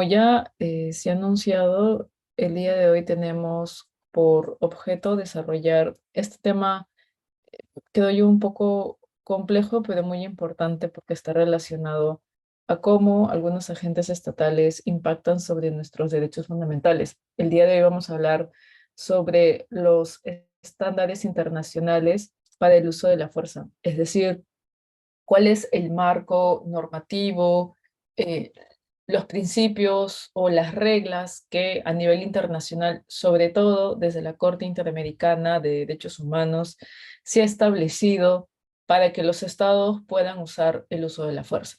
ya se ha anunciado, el día de hoy tenemos por objeto desarrollar este tema, quedó yo un poco complejo, pero muy importante porque está relacionado a cómo algunos agentes estatales impactan sobre nuestros derechos fundamentales. El día de hoy vamos a hablar sobre los estándares internacionales para el uso de la fuerza, es decir, cuál es el marco normativo, eh, los principios o las reglas que a nivel internacional, sobre todo desde la Corte Interamericana de Derechos Humanos, se ha establecido para que los estados puedan usar el uso de la fuerza.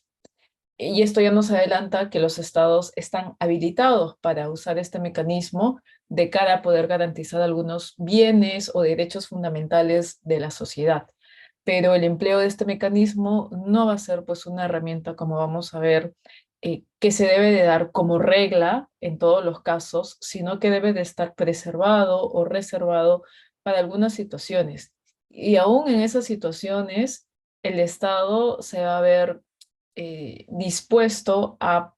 Y esto ya nos adelanta que los estados están habilitados para usar este mecanismo de cara a poder garantizar algunos bienes o derechos fundamentales de la sociedad. Pero el empleo de este mecanismo no va a ser pues una herramienta, como vamos a ver, que se debe de dar como regla en todos los casos, sino que debe de estar preservado o reservado para algunas situaciones. Y aún en esas situaciones, el Estado se va a ver dispuesto a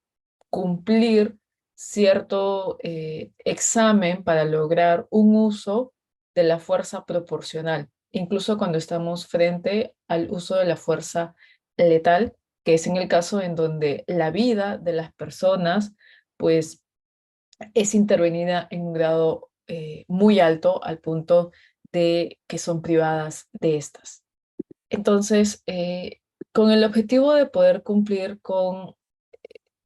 cumplir cierto examen para lograr un uso de la fuerza proporcional, incluso cuando estamos frente al uso de la fuerza letal, que es en el caso en donde la vida de las personas, pues, es intervenida en un grado muy alto al punto de que son privadas de estas. Entonces, con el objetivo de poder cumplir con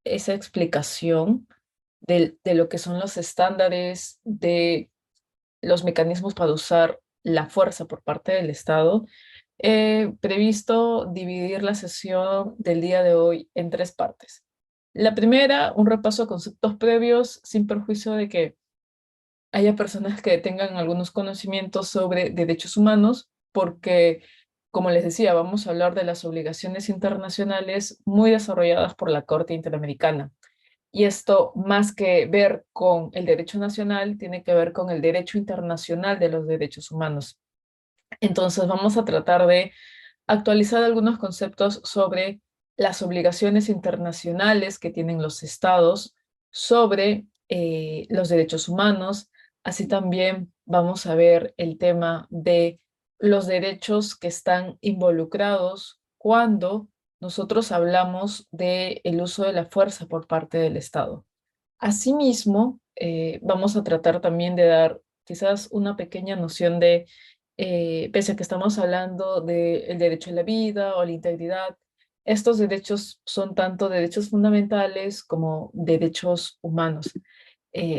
esa explicación de lo que son los estándares de los mecanismos para usar la fuerza por parte del Estado, he previsto dividir la sesión del día de hoy en tres partes. La primera, un repaso de conceptos previos, sin perjuicio de que haya personas que tengan algunos conocimientos sobre derechos humanos, porque, como les decía, vamos a hablar de las obligaciones internacionales muy desarrolladas por la Corte Interamericana. Y esto, más que ver con el derecho nacional, tiene que ver con el derecho internacional de los derechos humanos. Entonces, vamos a tratar de actualizar algunos conceptos sobre las obligaciones internacionales que tienen los estados sobre los derechos humanos. Así también vamos a ver el tema de los derechos que están involucrados cuando nosotros hablamos del uso de la fuerza por parte del Estado. Asimismo, vamos a tratar también de dar quizás una pequeña noción de, pese a que estamos hablando del derecho a la vida o la integridad, estos derechos son tanto derechos fundamentales como derechos humanos.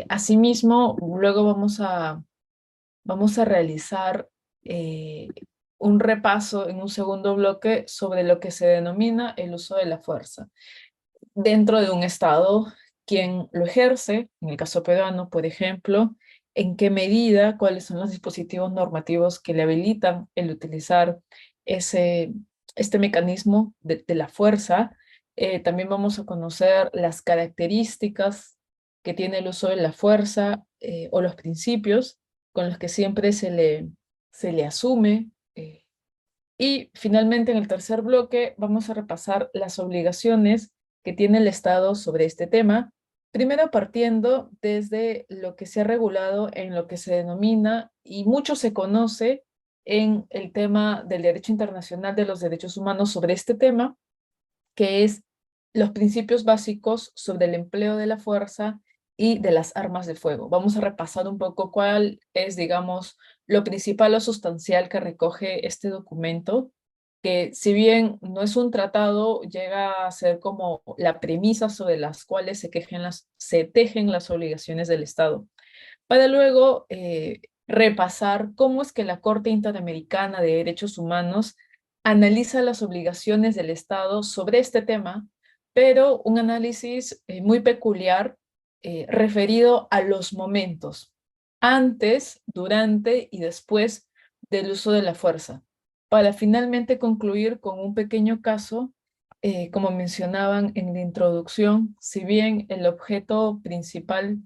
Asimismo, luego vamos a realizar eh, un repaso en un segundo bloque sobre lo que se denomina el uso de la fuerza dentro de un estado, quién lo ejerce, en el caso peruano, por ejemplo, en qué medida, cuáles son los dispositivos normativos que le habilitan el utilizar ese, este mecanismo de la fuerza. También vamos a conocer las características que tiene el uso de la fuerza o los principios con los que siempre se le asume. Y finalmente, en el tercer bloque, vamos a repasar las obligaciones que tiene el Estado sobre este tema, primero partiendo desde lo que se ha regulado en lo que se denomina, y mucho se conoce en el tema del derecho internacional de los derechos humanos sobre este tema, que es los principios básicos sobre el empleo de la fuerza y de las armas de fuego. Vamos a repasar un poco cuál es, digamos, lo principal o sustancial que recoge este documento, que si bien no es un tratado, llega a ser como la premisa sobre las cuales se tejen las obligaciones del Estado, para luego repasar cómo es que la Corte Interamericana de Derechos Humanos analiza las obligaciones del Estado sobre este tema, pero un análisis muy peculiar referido a los momentos antes, durante y después del uso de la fuerza, para finalmente concluir con un pequeño caso, como mencionaban en la introducción, si bien el objeto principal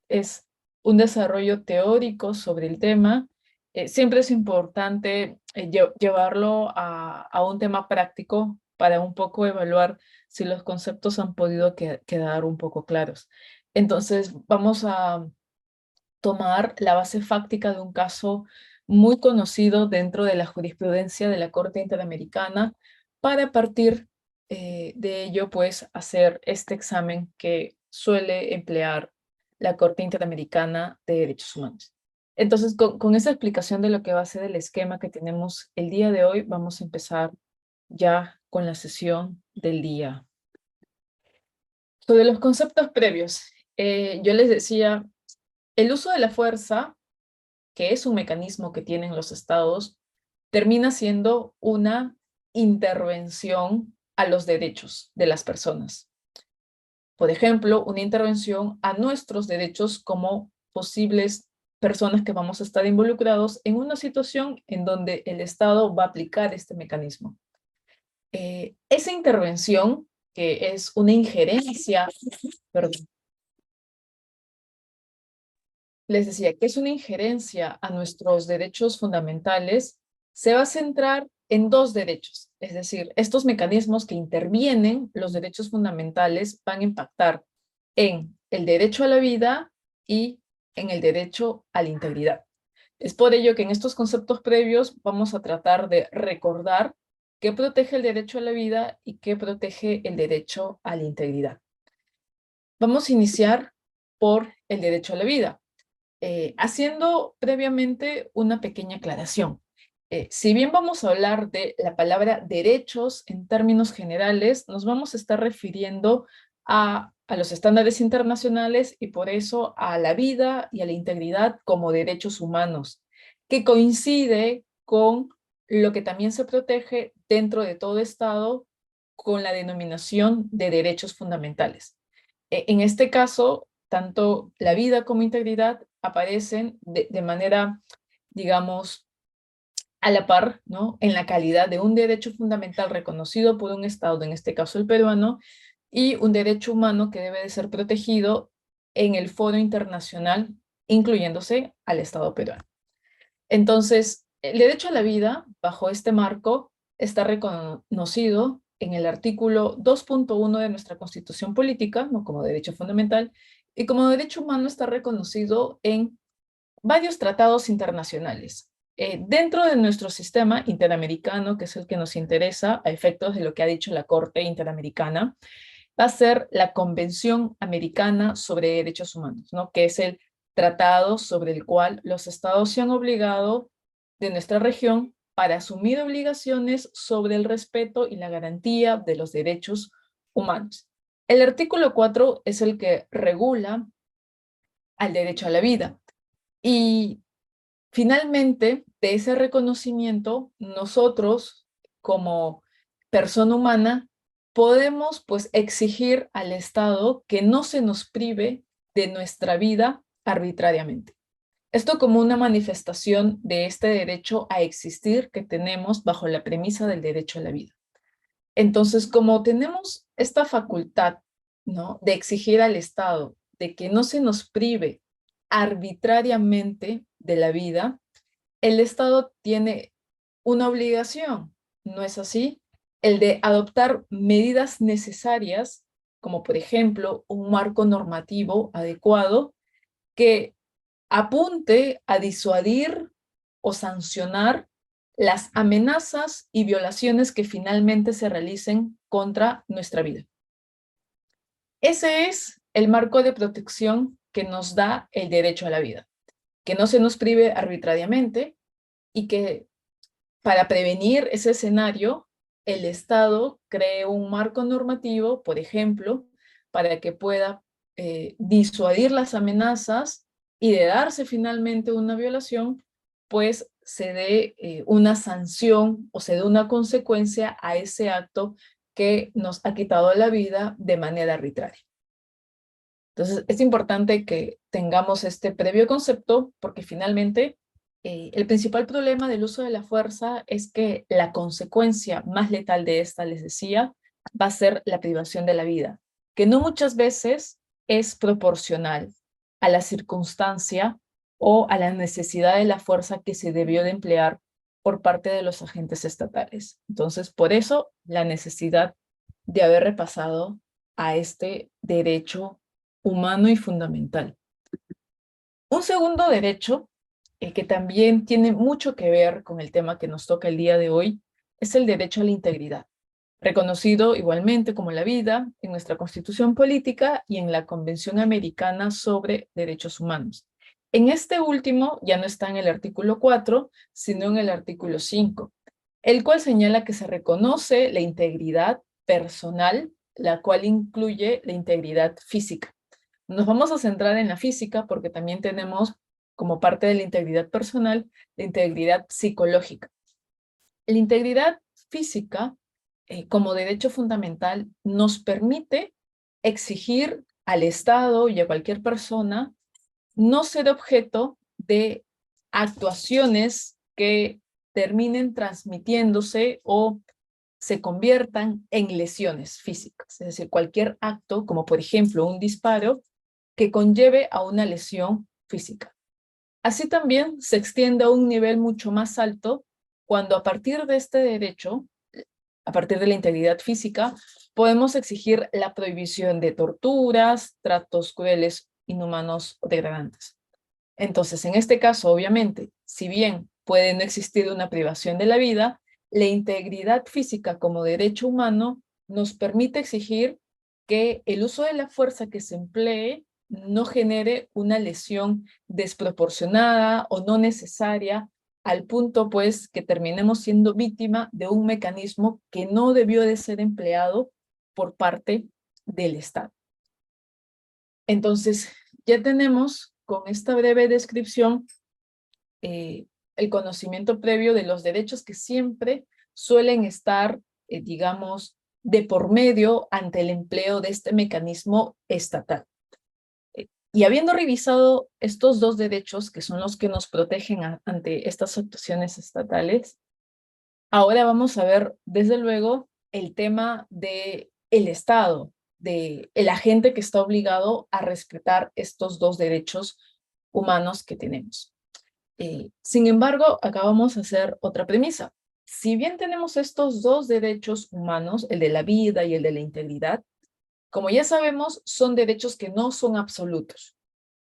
es un desarrollo teórico sobre el tema, siempre es importante llevarlo a un tema práctico para un poco evaluar si los conceptos han podido quedar un poco claros. Entonces, vamos a tomar la base fáctica de un caso muy conocido dentro de la jurisprudencia de la Corte Interamericana para partir de ello, pues, hacer este examen que suele emplear la Corte Interamericana de Derechos Humanos. Entonces, con esa explicación de lo que va a ser el esquema que tenemos el día de hoy, vamos a empezar ya con la sesión del día. Sobre los conceptos previos, yo les decía, el uso de la fuerza, que es un mecanismo que tienen los estados, termina siendo una intervención a los derechos de las personas. Por ejemplo, una intervención a nuestros derechos como posibles personas que vamos a estar involucrados en una situación en donde el Estado va a aplicar este mecanismo. Esa intervención, que es una injerencia, perdón, les decía que es una injerencia a nuestros derechos fundamentales, se va a centrar en dos derechos. Es decir, estos mecanismos que intervienen los derechos fundamentales van a impactar en el derecho a la vida y en el derecho a la integridad. Es por ello que en estos conceptos previos vamos a tratar de recordar qué protege el derecho a la vida y qué protege el derecho a la integridad. Vamos a iniciar por el derecho a la vida. Haciendo previamente una pequeña aclaración. Si bien vamos a hablar de la palabra derechos en términos generales, nos vamos a estar refiriendo a los estándares internacionales y por eso a la vida y a la integridad como derechos humanos, que coincide con lo que también se protege dentro de todo Estado con la denominación de derechos fundamentales. En este caso, tanto la vida como integridad aparecen de manera, digamos, a la par, ¿no? En la calidad de un derecho fundamental reconocido por un Estado, en este caso el peruano, y un derecho humano que debe de ser protegido en el foro internacional, incluyéndose al Estado peruano. Entonces, el derecho a la vida, bajo este marco, está reconocido en el artículo 2.1 de nuestra Constitución Política, ¿no? Como derecho fundamental, y como derecho humano está reconocido en varios tratados internacionales. Dentro de nuestro sistema interamericano, que es el que nos interesa a efectos de lo que ha dicho la Corte Interamericana, va a ser la Convención Americana sobre Derechos Humanos, ¿no? Que es el tratado sobre el cual los estados se han obligado de nuestra región para asumir obligaciones sobre el respeto y la garantía de los derechos humanos. El artículo 4 es el que regula al derecho a la vida. Y finalmente, de ese reconocimiento, nosotros como persona humana podemos pues exigir al Estado que no se nos prive de nuestra vida arbitrariamente. Esto como una manifestación de este derecho a existir que tenemos bajo la premisa del derecho a la vida. Entonces, como tenemos esta facultad, ¿no?, de exigir al Estado de que no se nos prive arbitrariamente de la vida, el Estado tiene una obligación, ¿no es así? El de adoptar medidas necesarias, como por ejemplo un marco normativo adecuado que apunte a disuadir o sancionar las amenazas y violaciones que finalmente se realicen contra nuestra vida. Ese es el marco de protección que nos da el derecho a la vida, que no se nos prive arbitrariamente y que para prevenir ese escenario, el Estado cree un marco normativo, por ejemplo, para que pueda disuadir las amenazas y de darse finalmente una violación, pues se dé una sanción o se dé una consecuencia a ese acto que nos ha quitado la vida de manera arbitraria. Entonces, es importante que tengamos este previo concepto porque finalmente el principal problema del uso de la fuerza es que la consecuencia más letal de esta, les decía, va a ser la privación de la vida, que no muchas veces es proporcional a la circunstancia o a la necesidad de la fuerza que se debió de emplear por parte de los agentes estatales. Entonces, por eso la necesidad de haber repasado a este derecho humano y fundamental. Un segundo derecho, que también tiene mucho que ver con el tema que nos toca el día de hoy, es el derecho a la integridad, reconocido igualmente como la vida en nuestra Constitución Política y en la Convención Americana sobre Derechos Humanos. En este último ya no está en el artículo 4, sino en el artículo 5, el cual señala que se reconoce la integridad personal, la cual incluye la integridad física. Nos vamos a centrar en la física porque también tenemos como parte de la integridad personal, la integridad psicológica. La integridad física, como derecho fundamental, nos permite exigir al Estado y a cualquier persona no ser objeto de actuaciones que terminen transmitiéndose o se conviertan en lesiones físicas. Es decir, cualquier acto, como por ejemplo un disparo, que conlleve a una lesión física. Así también se extiende a un nivel mucho más alto cuando a partir de este derecho, a partir de la integridad física, podemos exigir la prohibición de torturas, tratos crueles, inhumanos o degradantes. Entonces, en este caso, obviamente, si bien puede no existir una privación de la vida, la integridad física como derecho humano nos permite exigir que el uso de la fuerza que se emplee no genere una lesión desproporcionada o no necesaria al punto, pues, que terminemos siendo víctima de un mecanismo que no debió de ser empleado por parte del Estado. Entonces, ya tenemos con esta breve descripción el conocimiento previo de los derechos que siempre suelen estar, digamos, de por medio ante el empleo de este mecanismo estatal. Y habiendo revisado estos dos derechos, que son los que nos protegen ante estas actuaciones estatales, ahora vamos a ver, desde luego, el tema del Estado, del agente que está obligado a respetar estos dos derechos humanos que tenemos. Sin embargo, acá vamos a hacer otra premisa. Si bien tenemos estos dos derechos humanos, el de la vida y el de la integridad, como ya sabemos, son derechos que no son absolutos.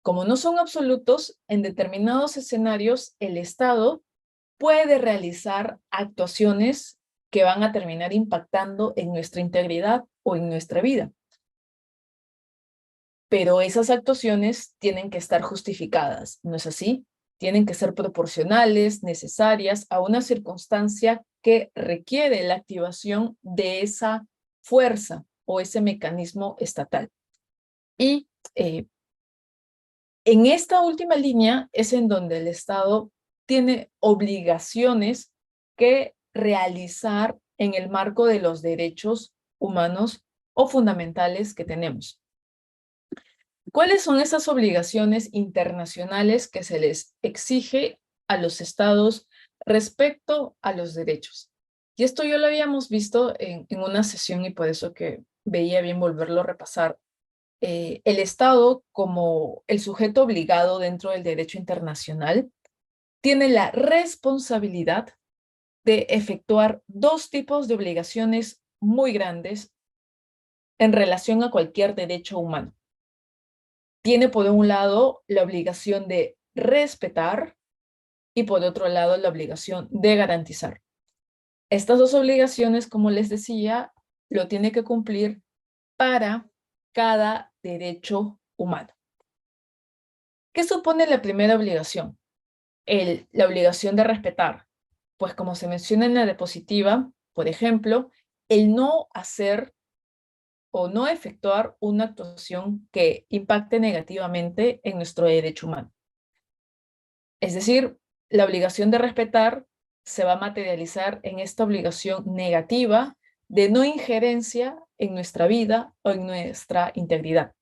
Como no son absolutos, en determinados escenarios, el Estado puede realizar actuaciones que van a terminar impactando en nuestra integridad o en nuestra vida. Pero esas actuaciones tienen que estar justificadas, ¿no es así? Tienen que ser proporcionales, necesarias a una circunstancia que requiere la activación de esa fuerza o ese mecanismo estatal. Y en esta última línea es en donde el Estado tiene obligaciones que realizar en el marco de los derechos humanos o fundamentales que tenemos. ¿Cuáles son esas obligaciones internacionales que se les exige a los estados respecto a los derechos? Y esto ya lo habíamos visto en una sesión y por eso que veía bien volverlo a repasar. El Estado, como el sujeto obligado dentro del derecho internacional, tiene la responsabilidad de efectuar dos tipos de obligaciones muy grandes en relación a cualquier derecho humano. Tiene por un lado la obligación de respetar y por otro lado la obligación de garantizar. Estas dos obligaciones, como les decía, lo tiene que cumplir para cada derecho humano. ¿Qué supone la primera obligación? La obligación de respetar. Pues como se menciona en la diapositiva, por ejemplo, el no hacer o no efectuar una actuación que impacte negativamente en nuestro derecho humano. Es decir, la obligación de respetar se va a materializar en esta obligación negativa de no injerencia en nuestra vida o en nuestra integridad.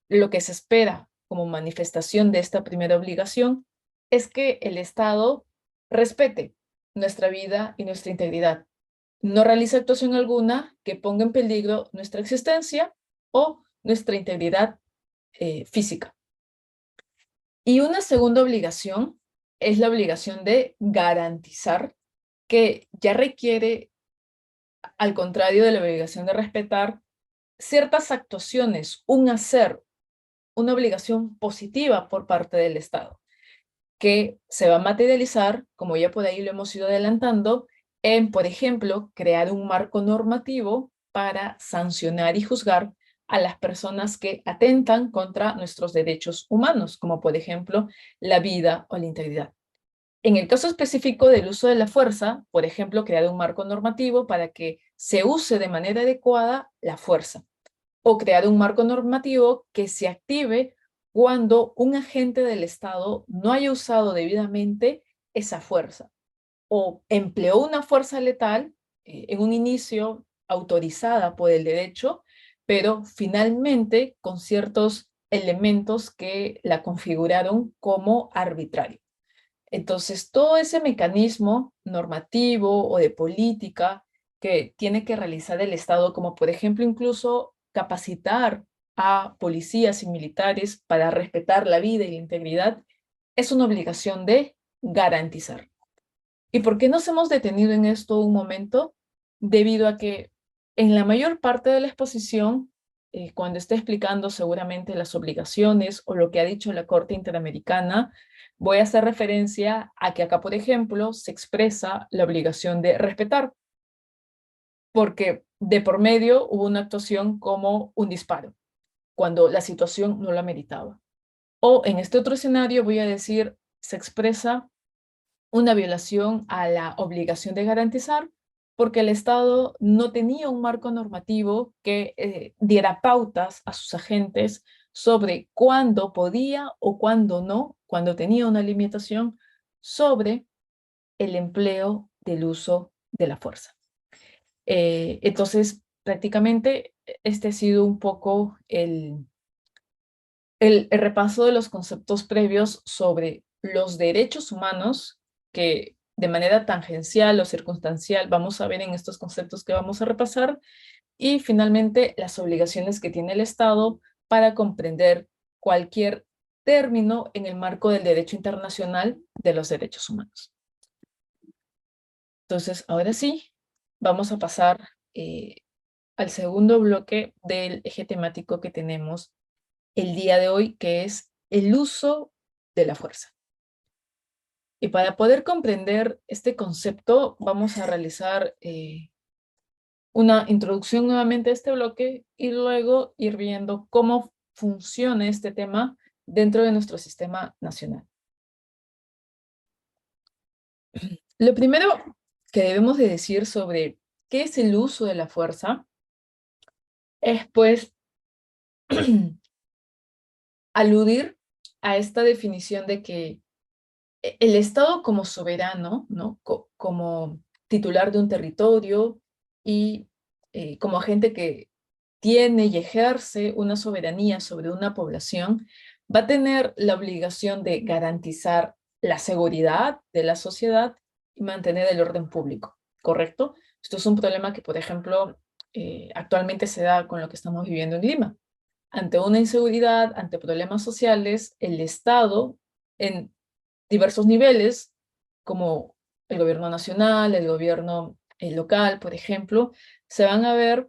Lo que se espera como manifestación de esta primera obligación es que el Estado respete nuestra vida y nuestra integridad. No realiza actuación alguna que ponga en peligro nuestra existencia o nuestra integridad física. Y una segunda obligación es la obligación de garantizar que ya requiere, al contrario de la obligación de respetar, ciertas actuaciones, un hacer, una obligación positiva por parte del Estado, que se va a materializar, como ya por ahí lo hemos ido adelantando, en, por ejemplo, crear un marco normativo para sancionar y juzgar a las personas que atentan contra nuestros derechos humanos, como por ejemplo la vida o la integridad. En el caso específico del uso de la fuerza, por ejemplo, crear un marco normativo para que se use de manera adecuada la fuerza, o crear un marco normativo que se active cuando un agente del Estado no haya usado debidamente esa fuerza o empleó una fuerza letal en un inicio autorizada por el derecho, pero finalmente con ciertos elementos que la configuraron como arbitrario. Entonces, todo ese mecanismo normativo o de política que tiene que realizar el Estado, como por ejemplo incluso capacitar a policías y militares para respetar la vida y la integridad, es una obligación de garantizar. ¿Y por qué nos hemos detenido en esto un momento? Debido a que en la mayor parte de la exposición, cuando esté explicando seguramente las obligaciones o lo que ha dicho la Corte Interamericana, voy a hacer referencia a que acá, por ejemplo, se expresa la obligación de respetar, porque de por medio hubo una actuación como un disparo, cuando la situación no la meritaba. O en este otro escenario voy a decir, se expresa una violación a la obligación de garantizar porque el Estado no tenía un marco normativo que diera pautas a sus agentes sobre cuándo podía o cuándo no, cuando tenía una limitación sobre el empleo del uso de la fuerza. Entonces, prácticamente este ha sido un poco el repaso de los conceptos previos sobre los derechos humanos que de manera tangencial o circunstancial vamos a ver en estos conceptos que vamos a repasar, y finalmente las obligaciones que tiene el Estado para comprender cualquier término en el marco del derecho internacional de los derechos humanos. Entonces, ahora sí, vamos a pasar al segundo bloque del eje temático que tenemos el día de hoy, que es el uso de la fuerza. Y para poder comprender este concepto, vamos a realizar una introducción nuevamente a este bloque y luego ir viendo cómo funciona este tema dentro de nuestro sistema nacional. Lo primero que debemos de decir sobre qué es el uso de la fuerza es, pues, aludir a esta definición de que el Estado como soberano, ¿no? Como titular de un territorio y como agente que tiene y ejerce una soberanía sobre una población, va a tener la obligación de garantizar la seguridad de la sociedad y mantener el orden público, ¿correcto? Esto es un problema que, por ejemplo, actualmente se da con lo que estamos viviendo en Lima. Ante una inseguridad, ante problemas sociales, el Estado, en diversos niveles, como el gobierno nacional, el gobierno local, por ejemplo, se van a ver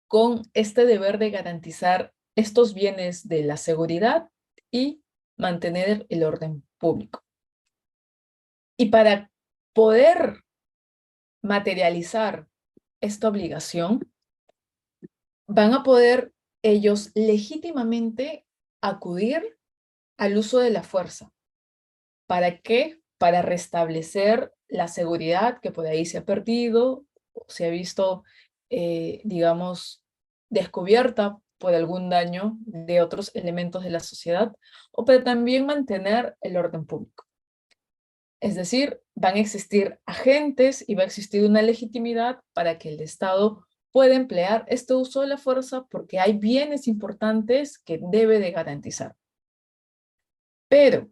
con este deber de garantizar estos bienes de la seguridad y mantener el orden público. Y para poder materializar esta obligación, van a poder ellos legítimamente acudir al uso de la fuerza. ¿Para qué? Para restablecer la seguridad que por ahí se ha perdido, o se ha visto, digamos, descubierta por algún daño de otros elementos de la sociedad, o para también mantener el orden público. Es decir, van a existir agentes y va a existir una legitimidad para que el Estado pueda emplear este uso de la fuerza porque hay bienes importantes que debe de garantizar. Pero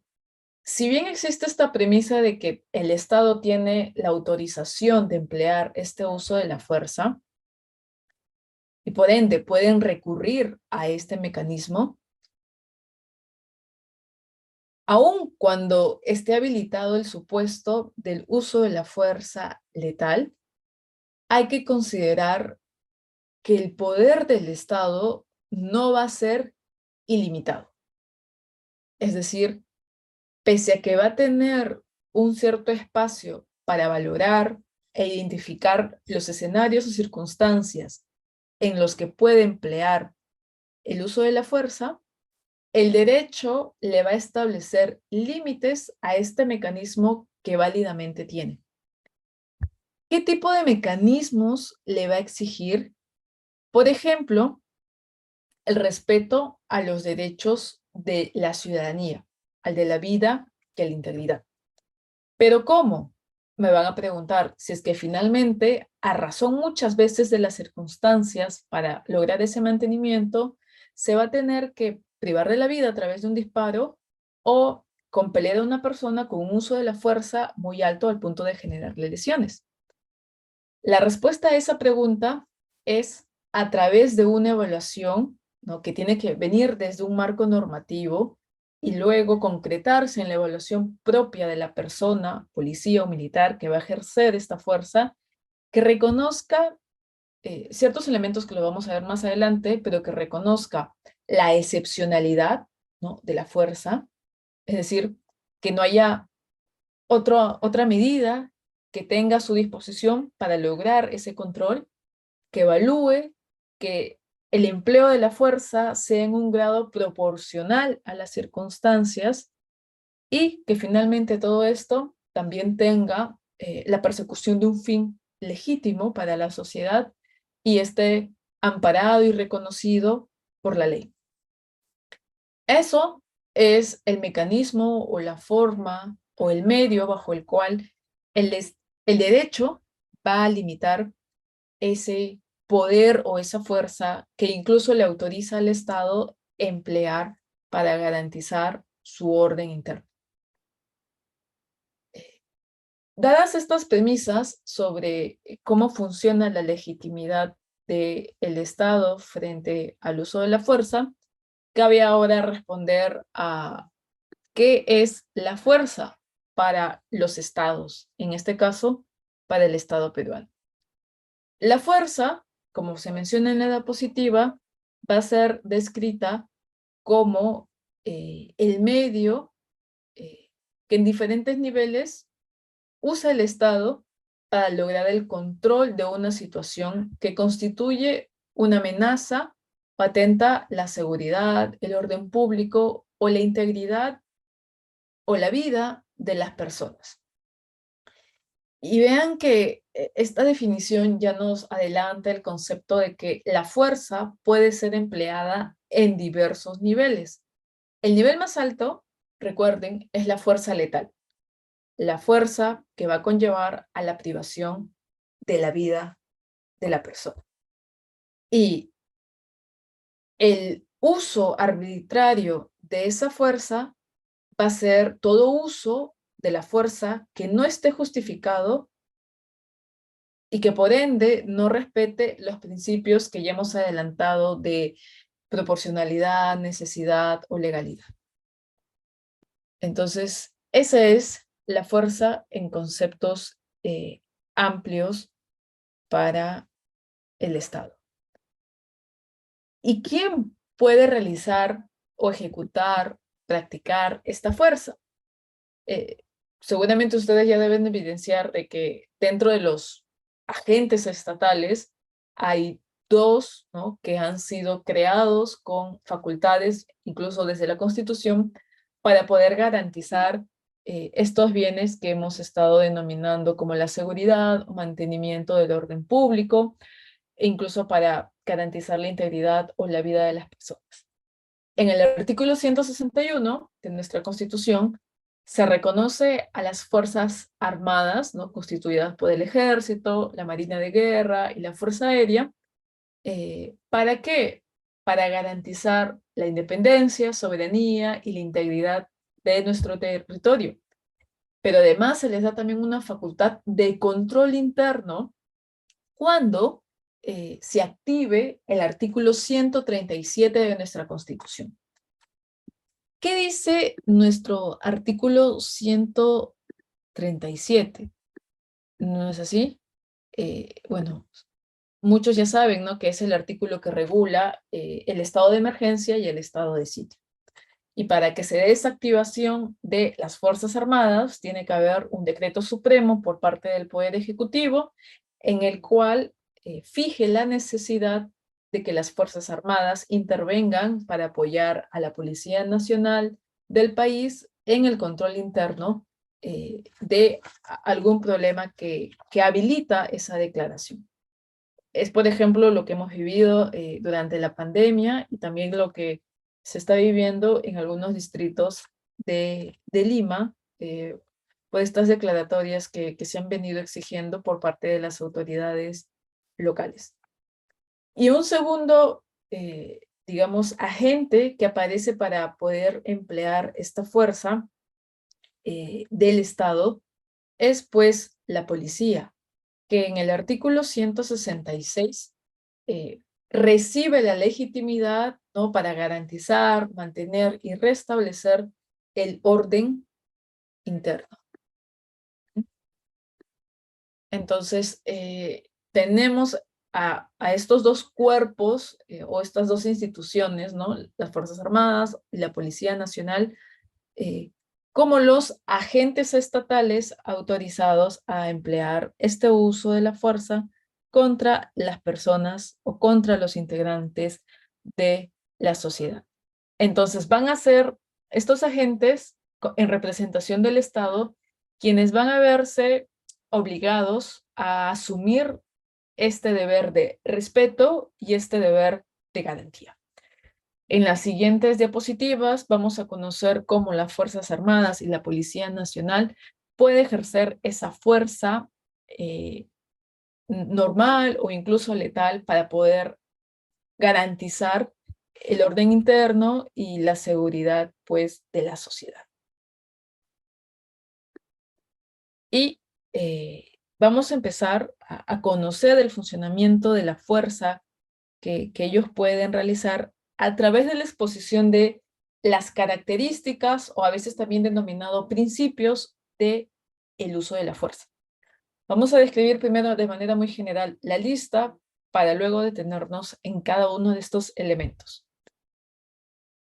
si bien existe esta premisa de que el Estado tiene la autorización de emplear este uso de la fuerza y por ende pueden recurrir a este mecanismo, Aun cuando esté habilitado el supuesto del uso de la fuerza letal, hay que considerar que el poder del Estado no va a ser ilimitado. Es decir, pese a que va a tener un cierto espacio para valorar e identificar los escenarios o circunstancias en los que puede emplear el uso de la fuerza, el derecho le va a establecer límites a este mecanismo que válidamente tiene. ¿Qué tipo de mecanismos le va a exigir? Por ejemplo, el respeto a los derechos de la ciudadanía, al de la vida y a la integridad. ¿Pero cómo? Me van a preguntar si es que finalmente, a razón muchas veces de las circunstancias para lograr ese mantenimiento, se va a tener que privar de la vida a través de un disparo o compeler a una persona con un uso de la fuerza muy alto al punto de generarle lesiones. La respuesta a esa pregunta es a través de una evaluación, ¿no?, que tiene que venir desde un marco normativo y luego concretarse en la evaluación propia de la persona, policía o militar que va a ejercer esta fuerza, que reconozca ciertos elementos que lo vamos a ver más adelante, pero que reconozca la excepcionalidad, ¿no?, de la fuerza, es decir, que no haya otra medida que tenga a su disposición para lograr ese control, que evalúe que el empleo de la fuerza sea en un grado proporcional a las circunstancias y que finalmente todo esto también tenga la persecución de un fin legítimo para la sociedad y esté amparado y reconocido por la ley. Eso es el mecanismo o la forma o el medio bajo el cual el derecho va a limitar ese poder o esa fuerza que incluso le autoriza al Estado emplear para garantizar su orden interno. Dadas estas premisas sobre cómo funciona la legitimidad del Estado frente al uso de la fuerza, cabe ahora responder a qué es la fuerza para los estados, en este caso, para el Estado peruano. La fuerza, como se menciona en la diapositiva, va a ser descrita como el medio que en diferentes niveles usa el Estado para lograr el control de una situación que constituye una amenaza o atenta la seguridad, el orden público o la integridad o la vida de las personas. Y vean que esta definición ya nos adelanta el concepto de que la fuerza puede ser empleada en diversos niveles. El nivel más alto, recuerden, es la fuerza letal, la fuerza que va a conllevar a la privación de la vida de la persona. Y el uso arbitrario de esa fuerza va a ser todo uso de la fuerza que no esté justificado y que por ende no respete los principios que ya hemos adelantado de proporcionalidad, necesidad o legalidad. Entonces, esa es la fuerza en conceptos amplios para el Estado. ¿Y quién puede realizar o ejecutar, practicar esta fuerza? Seguramente ustedes ya deben evidenciar de que dentro de los agentes estatales hay dos, ¿no?, que han sido creados con facultades, incluso desde la Constitución, para poder garantizar estos bienes que hemos estado denominando como la seguridad o mantenimiento del orden público, e incluso para garantizar la integridad o la vida de las personas. En el artículo 161 de nuestra Constitución se reconoce a las Fuerzas Armadas, ¿no?, constituidas por el Ejército, la Marina de Guerra y la Fuerza Aérea. ¿Para qué? Para garantizar la independencia, soberanía y la integridad de nuestro territorio. Pero además se les da también una facultad de control interno cuando se active el artículo 137 de nuestra Constitución. ¿Qué dice nuestro artículo 137? ¿No es así? Bueno, muchos ya saben, ¿no?, que es el artículo que regula el estado de emergencia y el estado de sitio. Y para que se dé esa activación de las Fuerzas Armadas, tiene que haber un decreto supremo por parte del Poder Ejecutivo en el cual fije la necesidad de que las Fuerzas Armadas intervengan para apoyar a la Policía Nacional del país en el control interno de algún problema que habilita esa declaración. Es, por ejemplo, lo que hemos vivido durante la pandemia y también lo que se está viviendo en algunos distritos de Lima, por estas declaratorias que se han venido exigiendo por parte de las autoridades locales. Y un segundo, digamos, agente que aparece para poder emplear esta fuerza del Estado es, pues, la policía, que en el artículo 166 recibe la legitimidad, ¿no?, para garantizar, mantener y restablecer el orden interno. Entonces, tenemos a estos dos cuerpos o estas dos instituciones, ¿no?, las Fuerzas Armadas y la Policía Nacional, como los agentes estatales autorizados a emplear este uso de la fuerza contra las personas o contra los integrantes de la sociedad. Entonces van a ser estos agentes en representación del Estado quienes van a verse obligados a asumir este deber de respeto y este deber de garantía. En las siguientes diapositivas vamos a conocer cómo las Fuerzas Armadas y la Policía Nacional puede ejercer esa fuerza normal o incluso letal para poder garantizar el orden interno y la seguridad, pues, de la sociedad. Y vamos a empezar a conocer el funcionamiento de la fuerza que ellos pueden realizar a través de la exposición de las características o a veces también denominado principios de el uso de la fuerza. Vamos a describir primero de manera muy general la lista para luego detenernos en cada uno de estos elementos.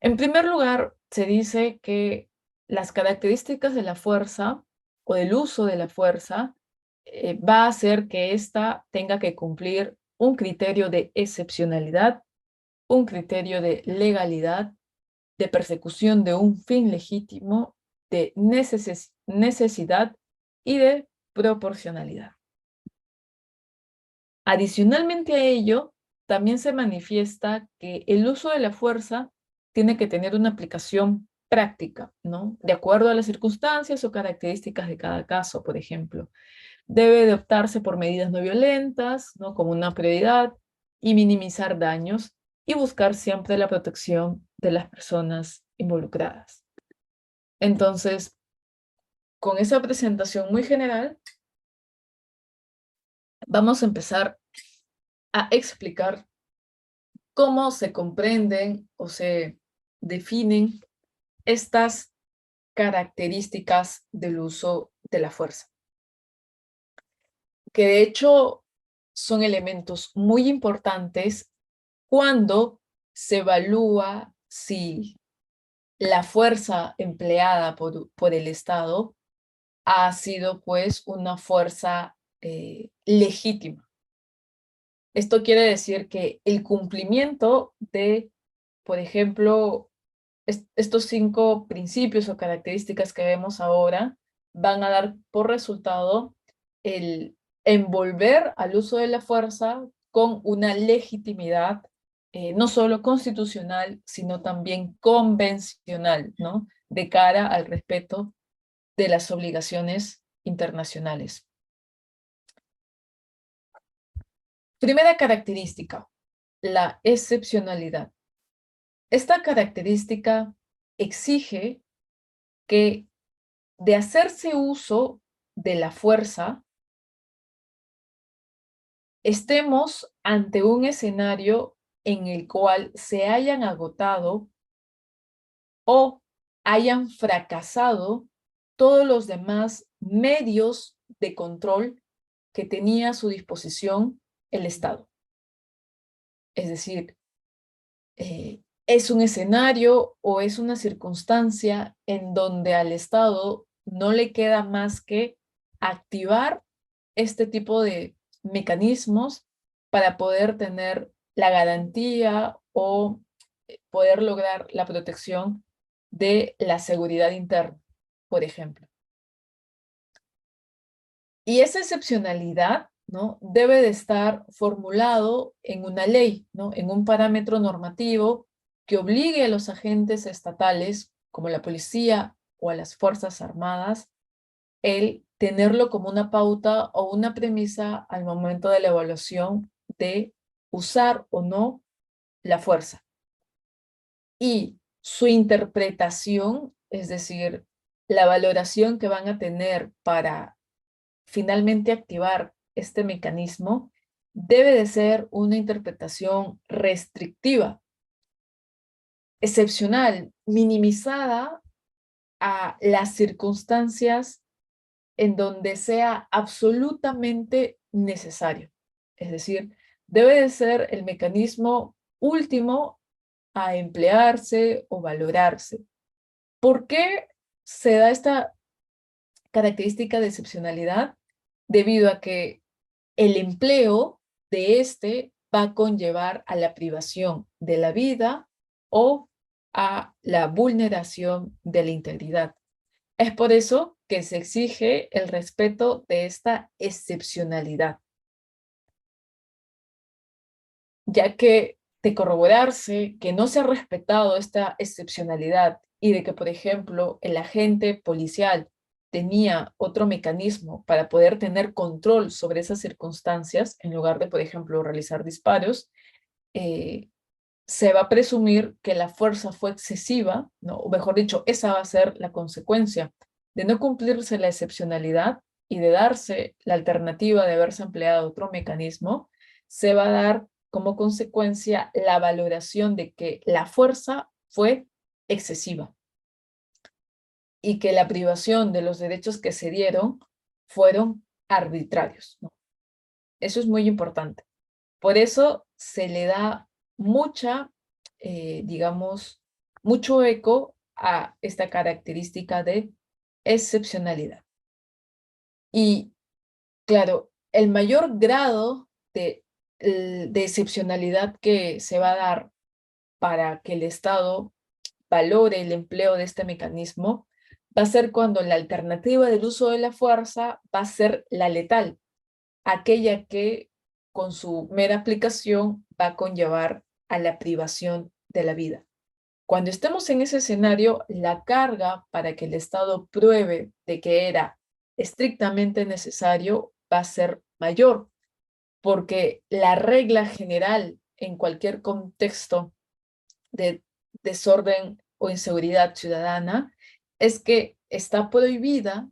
En primer lugar, se dice que las características de la fuerza o del uso de la fuerza va a hacer que ésta tenga que cumplir un criterio de excepcionalidad, un criterio de legalidad, de persecución de un fin legítimo, de necesidad y de proporcionalidad. Adicionalmente a ello, también se manifiesta que el uso de la fuerza tiene que tener una aplicación práctica, ¿no?, de acuerdo a las circunstancias o características de cada caso, por ejemplo. Debe de optarse por medidas no violentas, ¿no?, como una prioridad, y minimizar daños, y buscar siempre la protección de las personas involucradas. Entonces, con esa presentación muy general, vamos a empezar a explicar cómo se comprenden o se definen estas características del uso de la fuerza, que de hecho son elementos muy importantes cuando se evalúa si la fuerza empleada por el Estado ha sido, pues, una fuerza legítima. Esto quiere decir que el cumplimiento de, por ejemplo, estos 5 principios o características que vemos ahora van a dar por resultado el envolver al uso de la fuerza con una legitimidad no solo constitucional, sino también convencional, ¿no?, de cara al respeto de las obligaciones internacionales. Primera característica, la excepcionalidad. Esta característica exige que de hacerse uso de la fuerza, estemos ante un escenario en el cual se hayan agotado o hayan fracasado todos los demás medios de control que tenía a su disposición el Estado. Es decir, es un escenario o es una circunstancia en donde al Estado no le queda más que activar este tipo de mecanismos para poder tener la garantía o poder lograr la protección de la seguridad interna, por ejemplo. Y esa excepcionalidad, ¿no?, debe de estar formulado en una ley, ¿no?, en un parámetro normativo que obligue a los agentes estatales, como la policía o a las Fuerzas Armadas, el tenerlo como una pauta o una premisa al momento de la evaluación de usar o no la fuerza. Y su interpretación, es decir, la valoración que van a tener para finalmente activar este mecanismo, debe de ser una interpretación restrictiva, excepcional, minimizada a las circunstancias en donde sea absolutamente necesario. Es decir, debe de ser el mecanismo último a emplearse o valorarse. ¿Por qué se da esta característica de excepcionalidad? Debido a que el empleo de este va a conllevar a la privación de la vida o a la vulneración de la integridad. Es por eso que se exige el respeto de esta excepcionalidad, ya que de corroborarse que no se ha respetado esta excepcionalidad y de que, por ejemplo, el agente policial tenía otro mecanismo para poder tener control sobre esas circunstancias, en lugar de, por ejemplo, realizar disparos, se va a presumir que la fuerza fue excesiva, ¿no? O mejor dicho, esa va a ser la consecuencia de no cumplirse la excepcionalidad y de darse la alternativa de haberse empleado otro mecanismo, se va a dar como consecuencia la valoración de que la fuerza fue excesiva y que la privación de los derechos que se dieron fueron arbitrarios, ¿no? Eso es muy importante. Por eso se le da mucha, digamos, mucho eco a esta característica de excepcionalidad. Y claro, el mayor grado de excepcionalidad que se va a dar para que el Estado valore el empleo de este mecanismo va a ser cuando la alternativa del uso de la fuerza va a ser la letal, aquella que con su mera aplicación va a conllevar a la privación de la vida. Cuando estemos en ese escenario, la carga para que el Estado pruebe de que era estrictamente necesario va a ser mayor, porque la regla general en cualquier contexto de desorden o inseguridad ciudadana es que está prohibida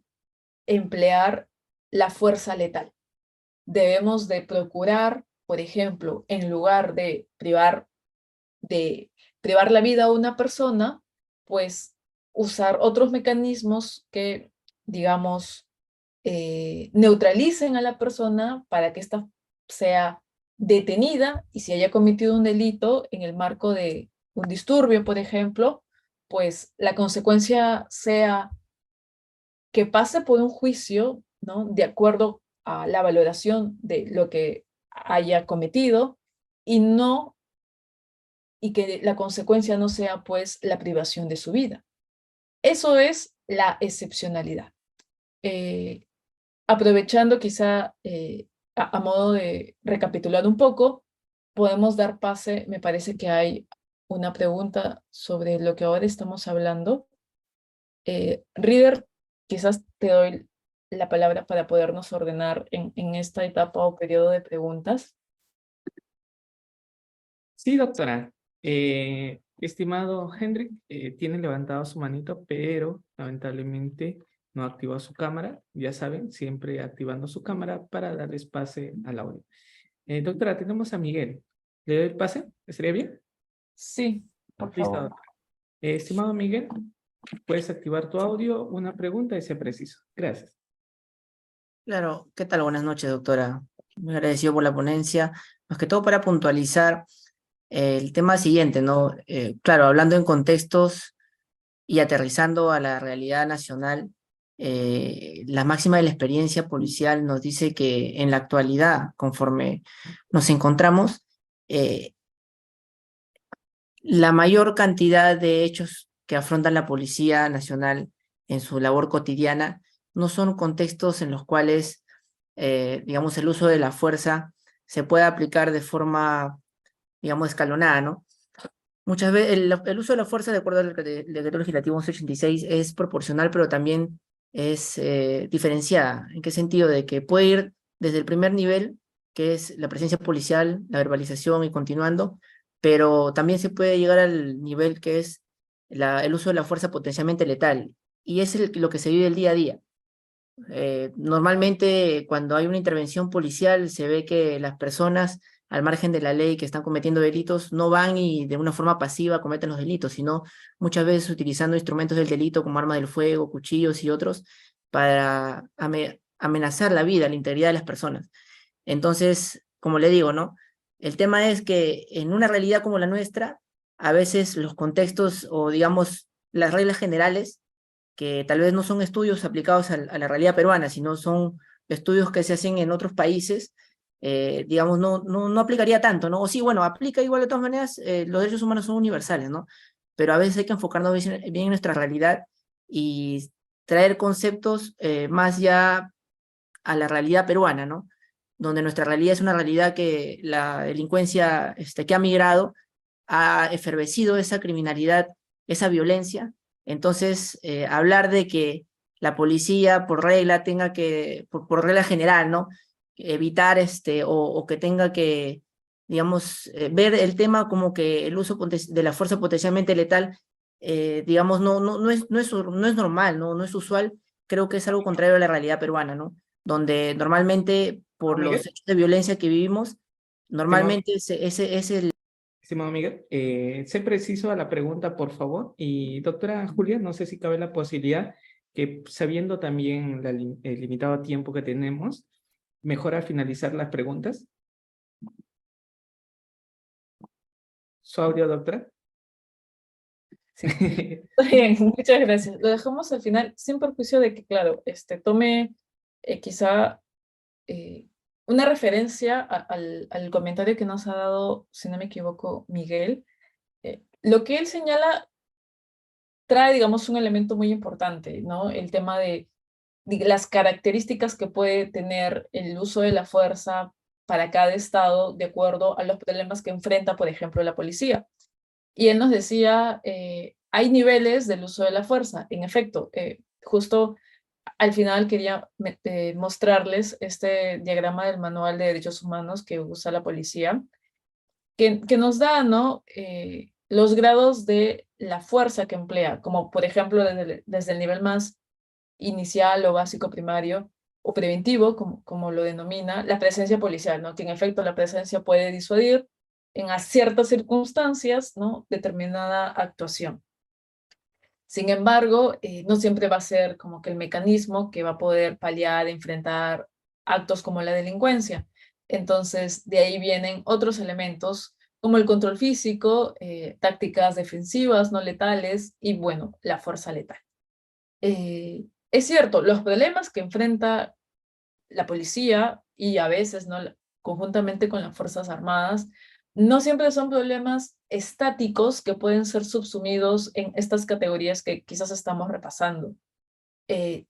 emplear la fuerza letal. Debemos de procurar, por ejemplo, en lugar de privar la vida a una persona, pues usar otros mecanismos que, digamos, neutralicen a la persona para que ésta sea detenida y si haya cometido un delito en el marco de un disturbio, por ejemplo, pues la consecuencia sea que pase por un juicio, ¿no?, de acuerdo a la valoración de lo que haya cometido y no, y que la consecuencia no sea pues la privación de su vida. Eso es la excepcionalidad. Eh, Aprovechando quizá a modo de recapitular un poco, podemos dar pase, me parece que hay una pregunta sobre lo que ahora estamos hablando. Reader, quizás te doy la palabra para podernos ordenar en esta etapa o periodo de preguntas. Sí, doctora. Estimado Hendrik, tiene levantado su manito, pero lamentablemente no activó su cámara. Ya saben, siempre activando su cámara para darles pase al audio. Doctora, tenemos a Miguel. ¿Le doy el pase? ¿Estaría bien? Sí, por Listo, favor. doctora. Estimado Miguel, Puedes activar tu audio, una pregunta y sea preciso. Gracias. Claro, ¿qué tal? Buenas noches, doctora. Muy agradecido por la ponencia. Más que todo para puntualizar el tema siguiente, ¿no? Claro, hablando en contextos y aterrizando a la realidad nacional, la máxima de la experiencia policial nos dice que en la actualidad, conforme nos encontramos, eh, la mayor cantidad de hechos que afrontan la Policía Nacional en su labor cotidiana no son contextos en los cuales, digamos, el uso de la fuerza se puede aplicar de forma, digamos, escalonada, ¿no? Muchas veces el uso de la fuerza, de acuerdo al decreto legislativo 1186, es proporcional, pero también es diferenciada. ¿En qué sentido? De que puede ir desde el primer nivel, que es la presencia policial, la verbalización y continuando, pero también se puede llegar al nivel que es el uso de la fuerza potencialmente letal. Y es lo que se vive el día a día. Normalmente cuando hay una intervención policial se ve que las personas al margen de la ley que están cometiendo delitos no van y de una forma pasiva cometen los delitos, sino muchas veces utilizando instrumentos del delito como arma del fuego, cuchillos y otros para amenazar la vida, la integridad de las personas. Entonces, como le digo, ¿no? El tema es que en una realidad como la nuestra, a veces los contextos o digamos las reglas generales que tal vez no son estudios aplicados a la realidad peruana, sino son estudios que se hacen en otros países, digamos, no aplicaría tanto, ¿no? O sí, bueno, aplica igual de todas maneras, los derechos humanos son universales, ¿no? Pero a veces hay que enfocarnos bien en nuestra realidad y traer conceptos más ya a la realidad peruana, ¿no? Donde nuestra realidad es una realidad que la delincuencia que ha migrado, ha efervecido esa criminalidad, esa violencia. Entonces, hablar de que la policía por regla tenga que, por regla general, ¿no? Evitar o que tenga que, digamos, ver el tema como que el uso de la fuerza potencialmente letal, digamos, no es normal, no es usual. Creo que es algo contrario a la realidad peruana, ¿no? Donde normalmente por los Miguel, hechos de violencia que vivimos, estimado, normalmente ese es el... estimado Miguel, sé preciso a la pregunta, por favor. Y doctora Julia, no sé si cabe la posibilidad que, sabiendo también el limitado tiempo que tenemos, mejor finalizar las preguntas. Su audio, doctora. Sí. Bien, muchas gracias. Lo dejamos al final, sin perjuicio de que, claro, tome quizá eh, una referencia al comentario que nos ha dado, si no me equivoco, Miguel. Lo que él señala trae, digamos, un elemento muy importante, ¿no? El tema de las características que puede tener el uso de la fuerza para cada estado de acuerdo a los problemas que enfrenta, por ejemplo, la policía. Y él nos decía, hay niveles del uso de la fuerza. En efecto, justo al final quería mostrarles este diagrama del Manual de Derechos Humanos que usa la policía, que nos da, ¿no? Los grados de la fuerza que emplea, como por ejemplo desde el nivel más inicial o básico primario o preventivo, como lo denomina, la presencia policial, ¿no? Que en efecto la presencia puede disuadir en ciertas circunstancias, ¿no? Determinada actuación. Sin embargo, no siempre va a ser como que el mecanismo que va a poder paliar, enfrentar actos como la delincuencia. Entonces, de ahí vienen otros elementos como el control físico, tácticas defensivas no letales y, bueno, la fuerza letal. Es cierto, los problemas que enfrenta la policía y a veces no conjuntamente con las Fuerzas Armadas no siempre son problemas estáticos que pueden ser subsumidos en estas categorías que quizás estamos repasando.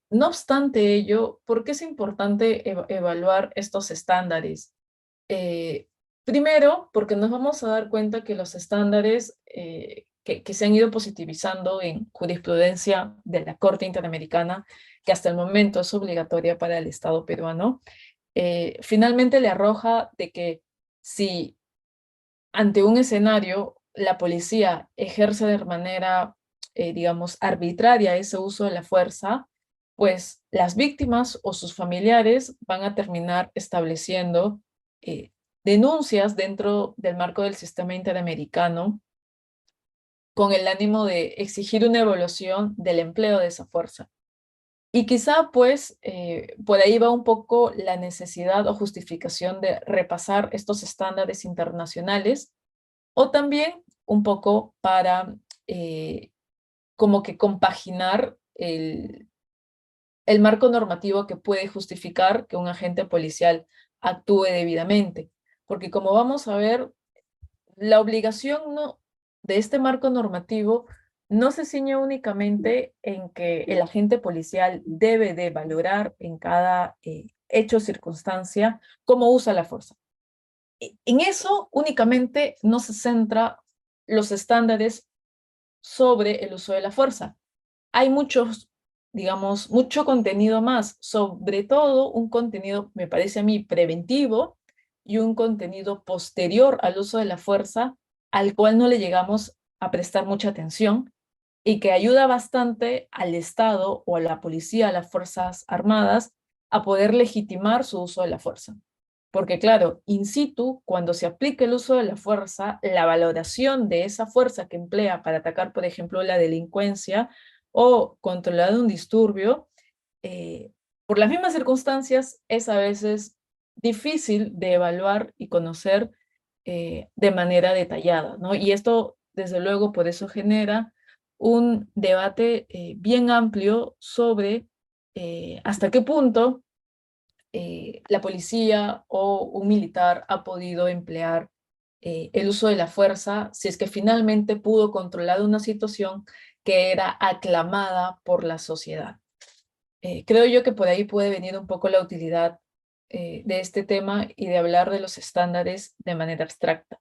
No obstante ello, ¿por qué es importante evaluar estos estándares? Eh, Primero, porque nos vamos a dar cuenta que los estándares que se han ido positivizando en jurisprudencia de la Corte Interamericana, que hasta el momento es obligatoria para el Estado peruano, finalmente le arroja de que si ante un escenario la policía ejerce de manera, digamos, arbitraria ese uso de la fuerza, pues las víctimas o sus familiares van a terminar estableciendo eh, denuncias dentro del marco del sistema interamericano con el ánimo de exigir una evaluación del empleo de esa fuerza. Y quizá pues por ahí va un poco la necesidad o justificación de repasar estos estándares internacionales, o también un poco para como que compaginar el marco normativo que puede justificar que un agente policial actúe debidamente. Porque como vamos a ver, la obligación de este marco normativo no se ciñe únicamente en que el agente policial debe de valorar en cada hecho o circunstancia cómo usa la fuerza. En eso únicamente no se centra los estándares sobre el uso de la fuerza. Hay muchos, digamos, mucho contenido más, sobre todo un contenido, me parece a mí, preventivo y un contenido posterior al uso de la fuerza, al cual no le llegamos a prestar mucha atención y que ayuda bastante al Estado o a la policía, a las Fuerzas Armadas, a poder legitimar su uso de la fuerza. Porque claro, in situ, cuando se aplica el uso de la fuerza, la valoración de esa fuerza que emplea para atacar, por ejemplo, la delincuencia o controlar un disturbio, por las mismas circunstancias es a veces difícil de evaluar y conocer de manera detallada, ¿no? Y esto, desde luego, por eso genera un debate bien amplio sobre hasta qué punto la policía o un militar ha podido emplear el uso de la fuerza si es que finalmente pudo controlar una situación que era aclamada por la sociedad. Creo yo que por ahí puede venir un poco la utilidad de este tema y de hablar de los estándares de manera abstracta.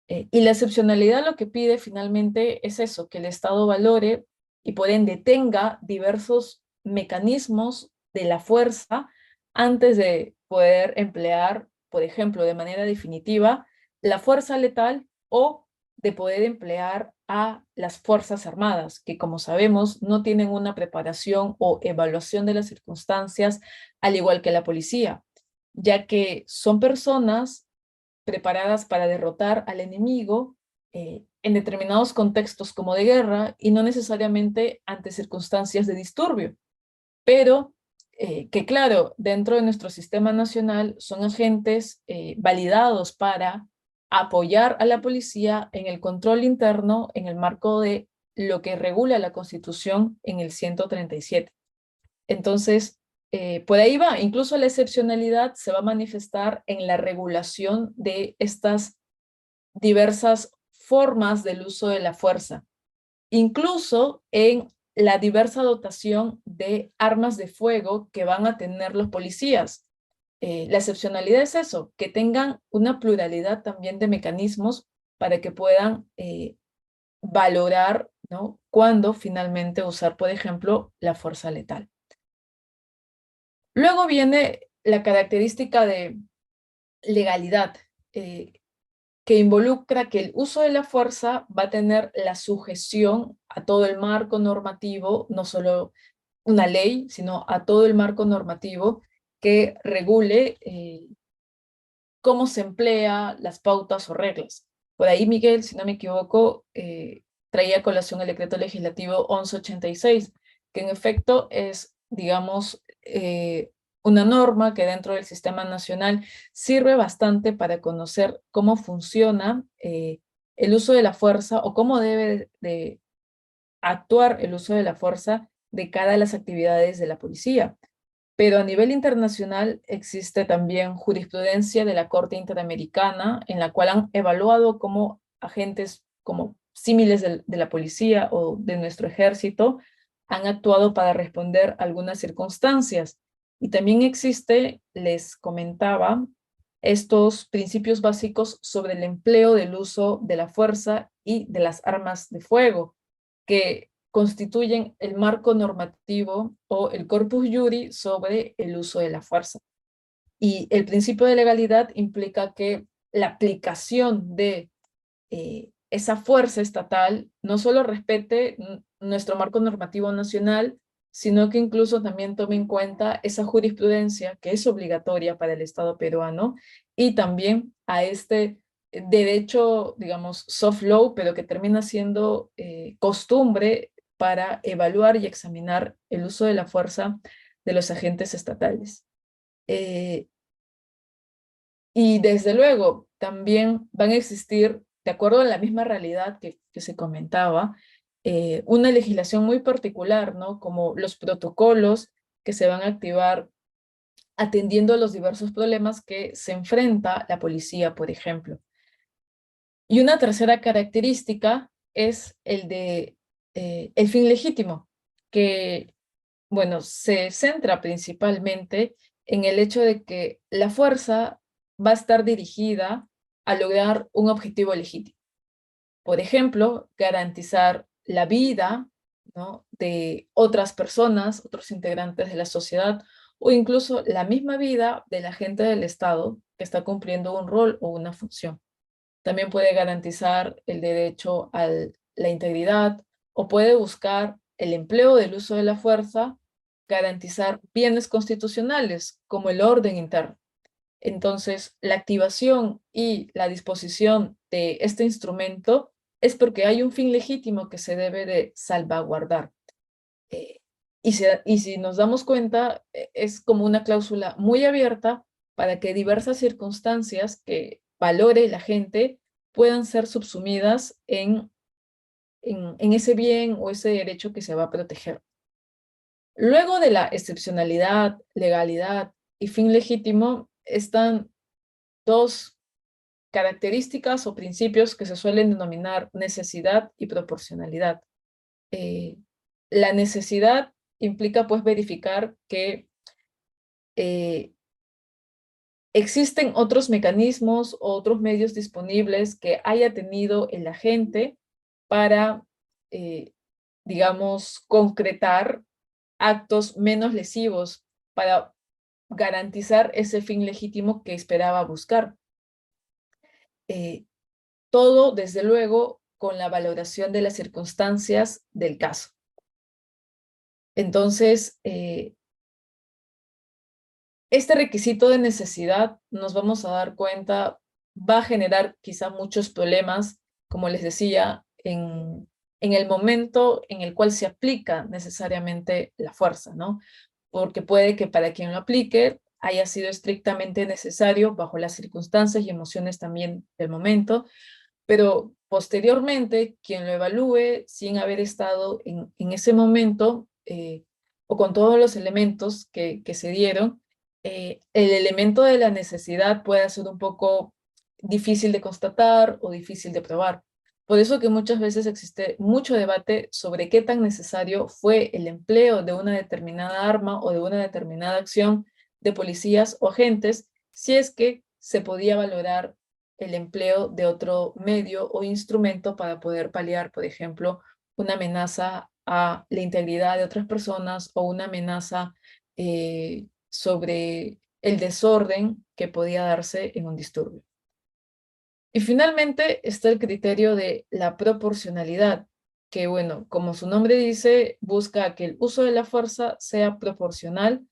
Y la excepcionalidad lo que pide finalmente es eso, que el Estado valore y por ende tenga diversos mecanismos de la fuerza antes de poder emplear, por ejemplo, de manera definitiva, la fuerza letal o de poder emplear a las Fuerzas Armadas, que como sabemos no tienen una preparación o evaluación de las circunstancias, al igual que la policía, ya que son personas preparadas para derrotar al enemigo en determinados contextos como de guerra y no necesariamente ante circunstancias de disturbio, pero que claro, dentro de nuestro sistema nacional son agentes validados para apoyar a la policía en el control interno en el marco de lo que regula la Constitución en el 137. Entonces, por ahí va, incluso la excepcionalidad se va a manifestar en la regulación de estas diversas formas del uso de la fuerza, incluso en la diversa dotación de armas de fuego que van a tener los policías. La excepcionalidad es eso, que tengan una pluralidad también de mecanismos para que puedan valorar, ¿no?, cuándo finalmente usar, por ejemplo, la fuerza letal. Luego viene la característica de legalidad, que involucra que el uso de la fuerza va a tener la sujeción a todo el marco normativo, no solo una ley, sino a todo el marco normativo que regule cómo se emplea, las pautas o reglas. Por ahí, Miguel, si no me equivoco, traía a colación el decreto legislativo 1186, que en efecto es, digamos, una norma que dentro del sistema nacional sirve bastante para conocer cómo funciona el uso de la fuerza o cómo debe de actuar el uso de la fuerza de cara a las actividades de la policía. Pero a nivel internacional existe también jurisprudencia de la Corte Interamericana en la cual han evaluado cómo agentes como símiles de la policía o de nuestro ejército han actuado para responder a algunas circunstancias. Y también existe, les comentaba, estos principios básicos sobre el empleo del uso de la fuerza y de las armas de fuego, que constituyen el marco normativo o el corpus iuri sobre el uso de la fuerza. Y el principio de legalidad implica que la aplicación de esa fuerza estatal no solo respete nuestro marco normativo nacional, sino que incluso también tome en cuenta esa jurisprudencia que es obligatoria para el Estado peruano y también a este derecho, digamos, soft law, pero que termina siendo costumbre para evaluar y examinar el uso de la fuerza de los agentes estatales. Y desde luego, también van a existir, de acuerdo a la misma realidad que se comentaba, una legislación muy particular, ¿no? Como los protocolos que se van a activar atendiendo a los diversos problemas que se enfrenta la policía, por ejemplo. Y una tercera característica es el fin legítimo, que, bueno, se centra principalmente en el hecho de que la fuerza va a estar dirigida a lograr un objetivo legítimo. Por ejemplo, garantizar la vida, ¿no?, de otras personas, otros integrantes de la sociedad, o incluso la misma vida del agente del Estado que está cumpliendo un rol o una función. También puede garantizar el derecho a la integridad o puede buscar el empleo del uso de la fuerza, garantizar bienes constitucionales como el orden interno. Entonces, la activación y la disposición de este instrumento es porque hay un fin legítimo que se debe de salvaguardar. Y si nos damos cuenta, es como una cláusula muy abierta para que diversas circunstancias que valore la gente puedan ser subsumidas en ese bien o ese derecho que se va a proteger. Luego de la excepcionalidad, legalidad y fin legítimo, están dos características o principios que se suelen denominar necesidad y proporcionalidad. La necesidad implica pues verificar que existen otros mecanismos o otros medios disponibles que haya tenido el agente para, digamos, concretar actos menos lesivos para garantizar ese fin legítimo que esperaba buscar. Todo, desde luego, con la valoración de las circunstancias del caso. Entonces, este requisito de necesidad, nos vamos a dar cuenta, va a generar quizá muchos problemas, como les decía, en el momento en el cual se aplica necesariamente la fuerza, ¿no? Porque puede que para quien lo aplique haya sido estrictamente necesario bajo las circunstancias y emociones también del momento, pero posteriormente quien lo evalúe sin haber estado en ese momento o con todos los elementos que se dieron, el elemento de la necesidad puede ser un poco difícil de constatar o difícil de probar. Por eso que muchas veces existe mucho debate sobre qué tan necesario fue el empleo de una determinada arma o de una determinada acción de policías o agentes, si es que se podía valorar el empleo de otro medio o instrumento para poder paliar, por ejemplo, una amenaza a la integridad de otras personas o una amenaza sobre el desorden que podía darse en un disturbio. Y finalmente está el criterio de la proporcionalidad, que bueno, como su nombre dice, busca que el uso de la fuerza sea proporcional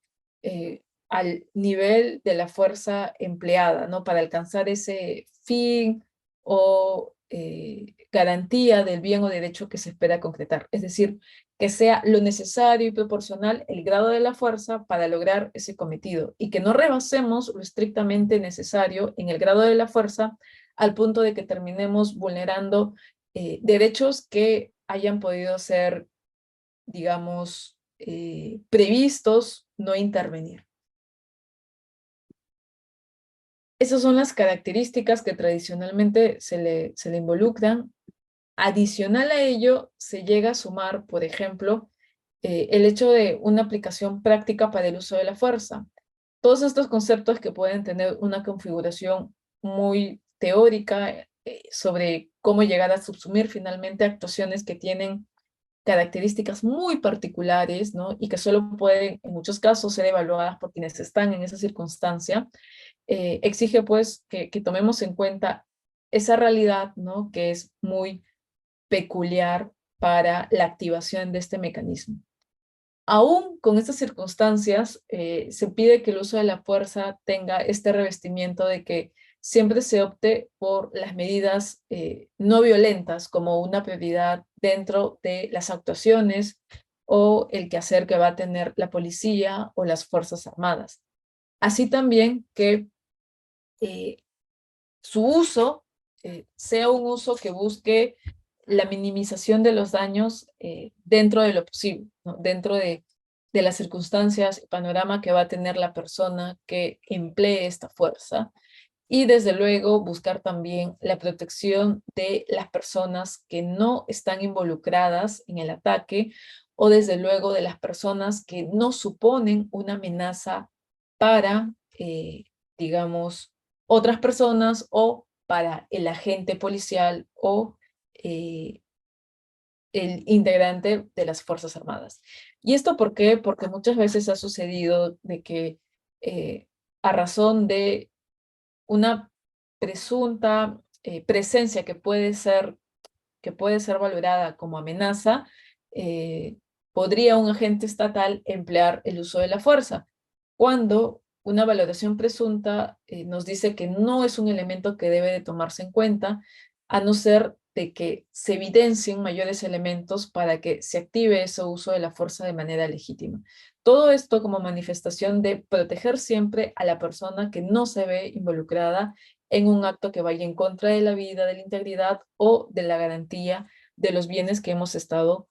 al nivel de la fuerza empleada, ¿no? Para alcanzar ese fin o garantía del bien o derecho que se espera concretar. Es decir, que sea lo necesario y proporcional el grado de la fuerza para lograr ese cometido y que no rebasemos lo estrictamente necesario en el grado de la fuerza al punto de que terminemos vulnerando derechos que hayan podido ser, digamos, previstos no intervenir. Esas son las características que tradicionalmente se le involucran. Adicional a ello, se llega a sumar, por ejemplo, el hecho de una aplicación práctica para el uso de la fuerza. Todos estos conceptos que pueden tener una configuración muy teórica sobre cómo llegar a subsumir finalmente actuaciones que tienen características muy particulares, ¿no? Y que solo pueden, en muchos casos, ser evaluadas por quienes están en esa circunstancia, exige pues que tomemos en cuenta esa realidad, ¿no?, que es muy peculiar para la activación de este mecanismo. Aún con estas circunstancias, se pide que el uso de la fuerza tenga este revestimiento de que siempre se opte por las medidas no violentas como una prioridad dentro de las actuaciones o el quehacer que va a tener la policía o las Fuerzas Armadas. Así también que su uso sea un uso que busque la minimización de los daños dentro de lo posible, ¿no? Dentro de las circunstancias y panorama que va a tener la persona que emplee esta fuerza. Y desde luego buscar también la protección de las personas que no están involucradas en el ataque o desde luego de las personas que no suponen una amenaza para, digamos, otras personas o para el agente policial o el integrante de las Fuerzas Armadas. ¿Y esto por qué? Porque muchas veces ha sucedido de que a razón de una presunta presencia que puede ser valorada como amenaza, podría un agente estatal emplear el uso de la fuerza, cuando una valoración presunta nos dice que no es un elemento que debe de tomarse en cuenta, a no ser de que se evidencien mayores elementos para que se active ese uso de la fuerza de manera legítima. Todo esto como manifestación de proteger siempre a la persona que no se ve involucrada en un acto que vaya en contra de la vida, de la integridad o de la garantía de los bienes que hemos estado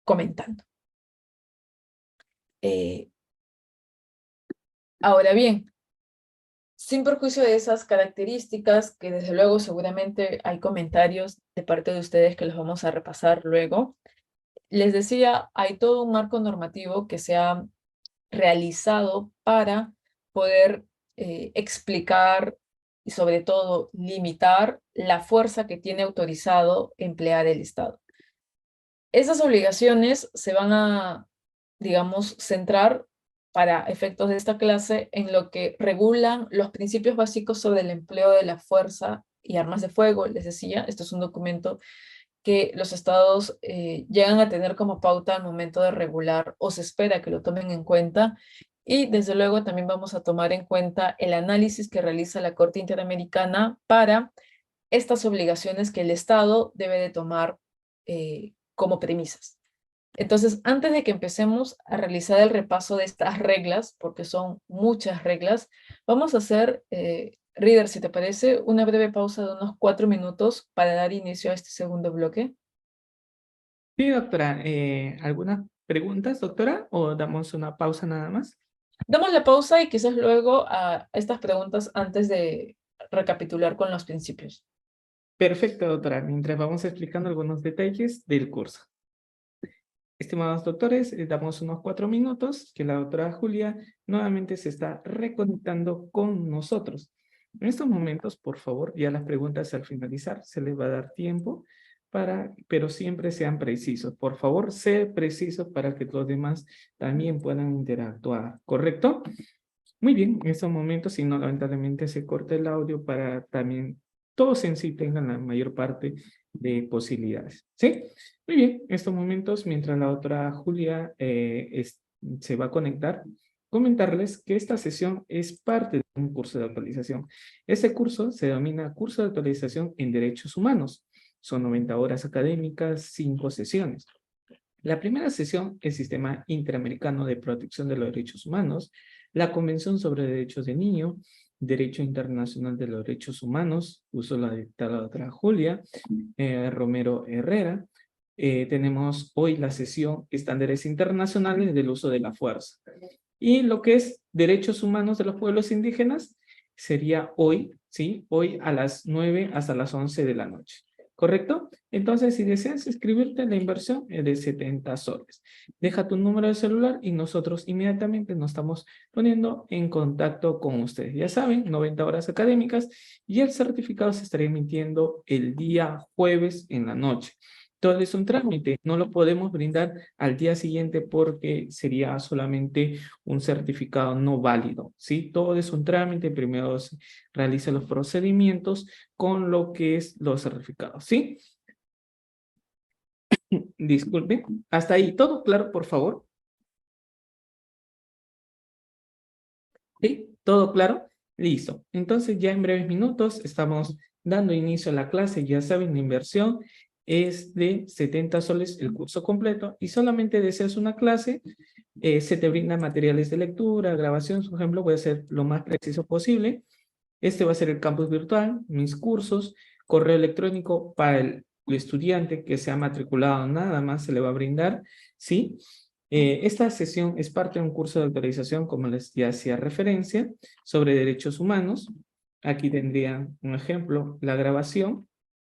comentando. Ahora bien, sin perjuicio de esas características, que desde luego seguramente hay comentarios de parte de ustedes que los vamos a repasar luego, les decía, hay todo un marco normativo que se ha realizado para poder explicar y sobre todo limitar la fuerza que tiene autorizado emplear el Estado. Esas obligaciones se van a, digamos, centrar para efectos de esta clase en lo que regulan los principios básicos sobre el empleo de la fuerza y armas de fuego. Les decía, esto es un documento que los estados llegan a tener como pauta al momento de regular o se espera que lo tomen en cuenta. Y desde luego también vamos a tomar en cuenta el análisis que realiza la Corte Interamericana para estas obligaciones que el Estado debe de tomar como premisas. Entonces, antes de que empecemos a realizar el repaso de estas reglas, porque son muchas reglas, vamos a hacer, Reader, si te parece, una breve pausa de unos 4 minutos para dar inicio a este segundo bloque. Sí, doctora. ¿Algunas preguntas, doctora? ¿O damos una pausa nada más? Damos la pausa y quizás luego a estas preguntas antes de recapitular con los principios. Perfecto, doctora. Mientras vamos explicando algunos detalles del curso. Estimados doctores, damos unos 4 minutos que la doctora Julia nuevamente se está reconectando con nosotros. En estos momentos, por favor, ya las preguntas al finalizar se les va a dar tiempo pero siempre sean precisos. Por favor, sé precisos para que los demás también puedan interactuar, ¿correcto? Muy bien, en estos momentos, si no, lamentablemente se corta el audio para también todos en sí tengan la mayor parte de posibilidades, ¿sí? Muy bien, en estos momentos, mientras la doctora Julia se va a conectar, comentarles que esta sesión es parte de un curso de actualización. Este curso se denomina Curso de Actualización en Derechos Humanos. Son 90 horas académicas, 5 sesiones. La primera sesión, el Sistema Interamericano de Protección de los Derechos Humanos, la Convención sobre Derechos del Niño, Derecho Internacional de los Derechos Humanos, uso la dictada la doctora Julia Romero Herrera. Tenemos hoy la sesión Estándares Internacionales del Uso de la Fuerza. Y lo que es Derechos Humanos de los Pueblos Indígenas sería hoy, ¿sí? Hoy a las 9 hasta las 11 de la noche. ¿Correcto? Entonces, si deseas inscribirte, la inversión es de 70 soles. Deja tu número de celular y nosotros inmediatamente nos estamos poniendo en contacto con ustedes. Ya saben, 90 horas académicas y el certificado se estará emitiendo el día jueves en la noche. Todo es un trámite, no lo podemos brindar al día siguiente porque sería solamente un certificado no válido, ¿sí? Todo es un trámite, primero se realiza los procedimientos con lo que es los certificados, ¿sí? Disculpe, hasta ahí, ¿todo claro, por favor? ¿Sí? ¿Todo claro? Listo. Entonces ya en breves minutos estamos dando inicio a la clase. Ya saben, la inversión es de 70 soles el curso completo y solamente deseas una clase, se te brindan materiales de lectura, grabación. Por ejemplo, voy a ser lo más preciso posible. Este va a ser el campus virtual, mis cursos, correo electrónico para el estudiante que se ha matriculado, nada más se le va a brindar, ¿sí? Esta sesión es parte de un curso de autorización, como les ya hacía referencia, sobre derechos humanos. Aquí tendrían un ejemplo, la grabación,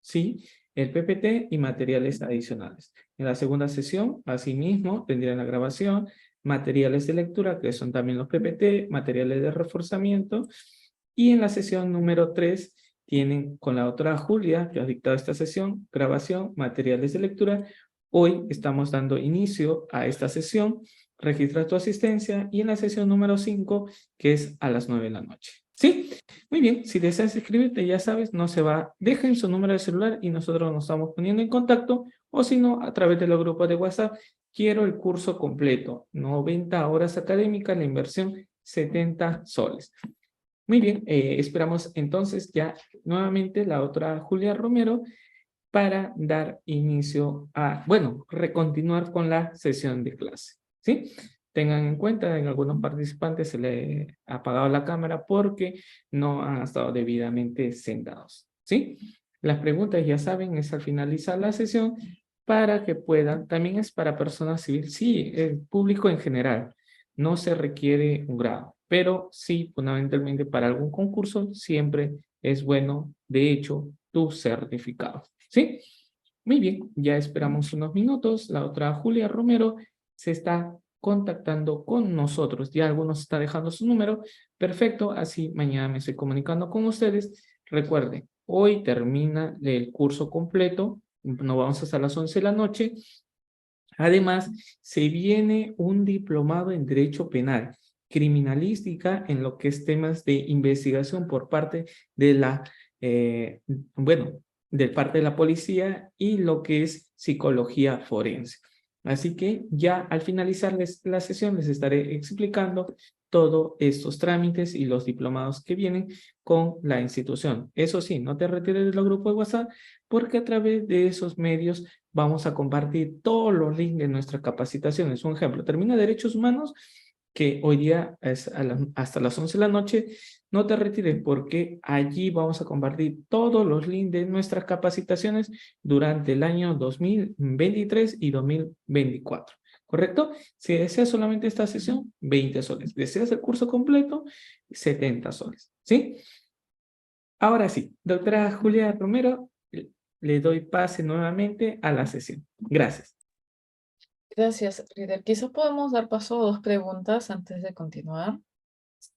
¿sí? El PPT y materiales adicionales. En la segunda sesión, asimismo, tendrían la grabación, materiales de lectura, que son también los PPT, materiales de reforzamiento, y en la sesión número 3 tienen con la doctora Julia, que ha dictado esta sesión, grabación, materiales de lectura. Hoy estamos dando inicio a esta sesión, registra tu asistencia, y en la sesión número 5, que es a las 9 de la noche. ¿Sí? Muy bien, si deseas escribirte, ya sabes, no se va, dejen su número de celular y nosotros nos estamos poniendo en contacto, o si no, a través de los grupos de WhatsApp. Quiero el curso completo, 90 horas académicas, la inversión 70 soles. Muy bien, esperamos entonces ya nuevamente la otra Julia Romero para dar inicio a, bueno, recontinuar con la sesión de clase, ¿sí? Tengan en cuenta, en algunos participantes se le ha apagado la cámara porque no han estado debidamente sentados, ¿sí? Las preguntas, ya saben, es al finalizar la sesión para que puedan, también es para personas civiles, sí, el público en general, no se requiere un grado, pero sí, fundamentalmente para algún concurso siempre es bueno, de hecho, tu certificado, ¿sí? Muy bien, ya esperamos unos minutos. La otra Julia Romero se está contactando con nosotros. Ya algunos está dejando su número. Perfecto, así mañana me estoy comunicando con ustedes. Recuerden, hoy termina el curso completo. Nos vamos hasta las 11 de la noche. Además, se viene un diplomado en Derecho Penal, Criminalística, en lo que es temas de investigación por parte de la, bueno, de parte de la policía y lo que es psicología forense. Así que ya al finalizar la sesión les estaré explicando todos estos trámites y los diplomados que vienen con la institución. Eso sí, no te retires de los grupos de WhatsApp porque a través de esos medios vamos a compartir todos los links de nuestras capacitaciones. Un ejemplo, termina Derechos Humanos, que hoy día es hasta las 11 de la noche. No te retires porque allí vamos a compartir todos los links de nuestras capacitaciones durante el año 2023 y 2024. ¿Correcto? Si deseas solamente esta sesión, 20 soles. Deseas el curso completo, 70 soles. ¿Sí? Ahora sí, doctora Julia Romero, le doy pase nuevamente a la sesión. Gracias. Gracias, líder. Quizás podemos dar paso a dos preguntas antes de continuar.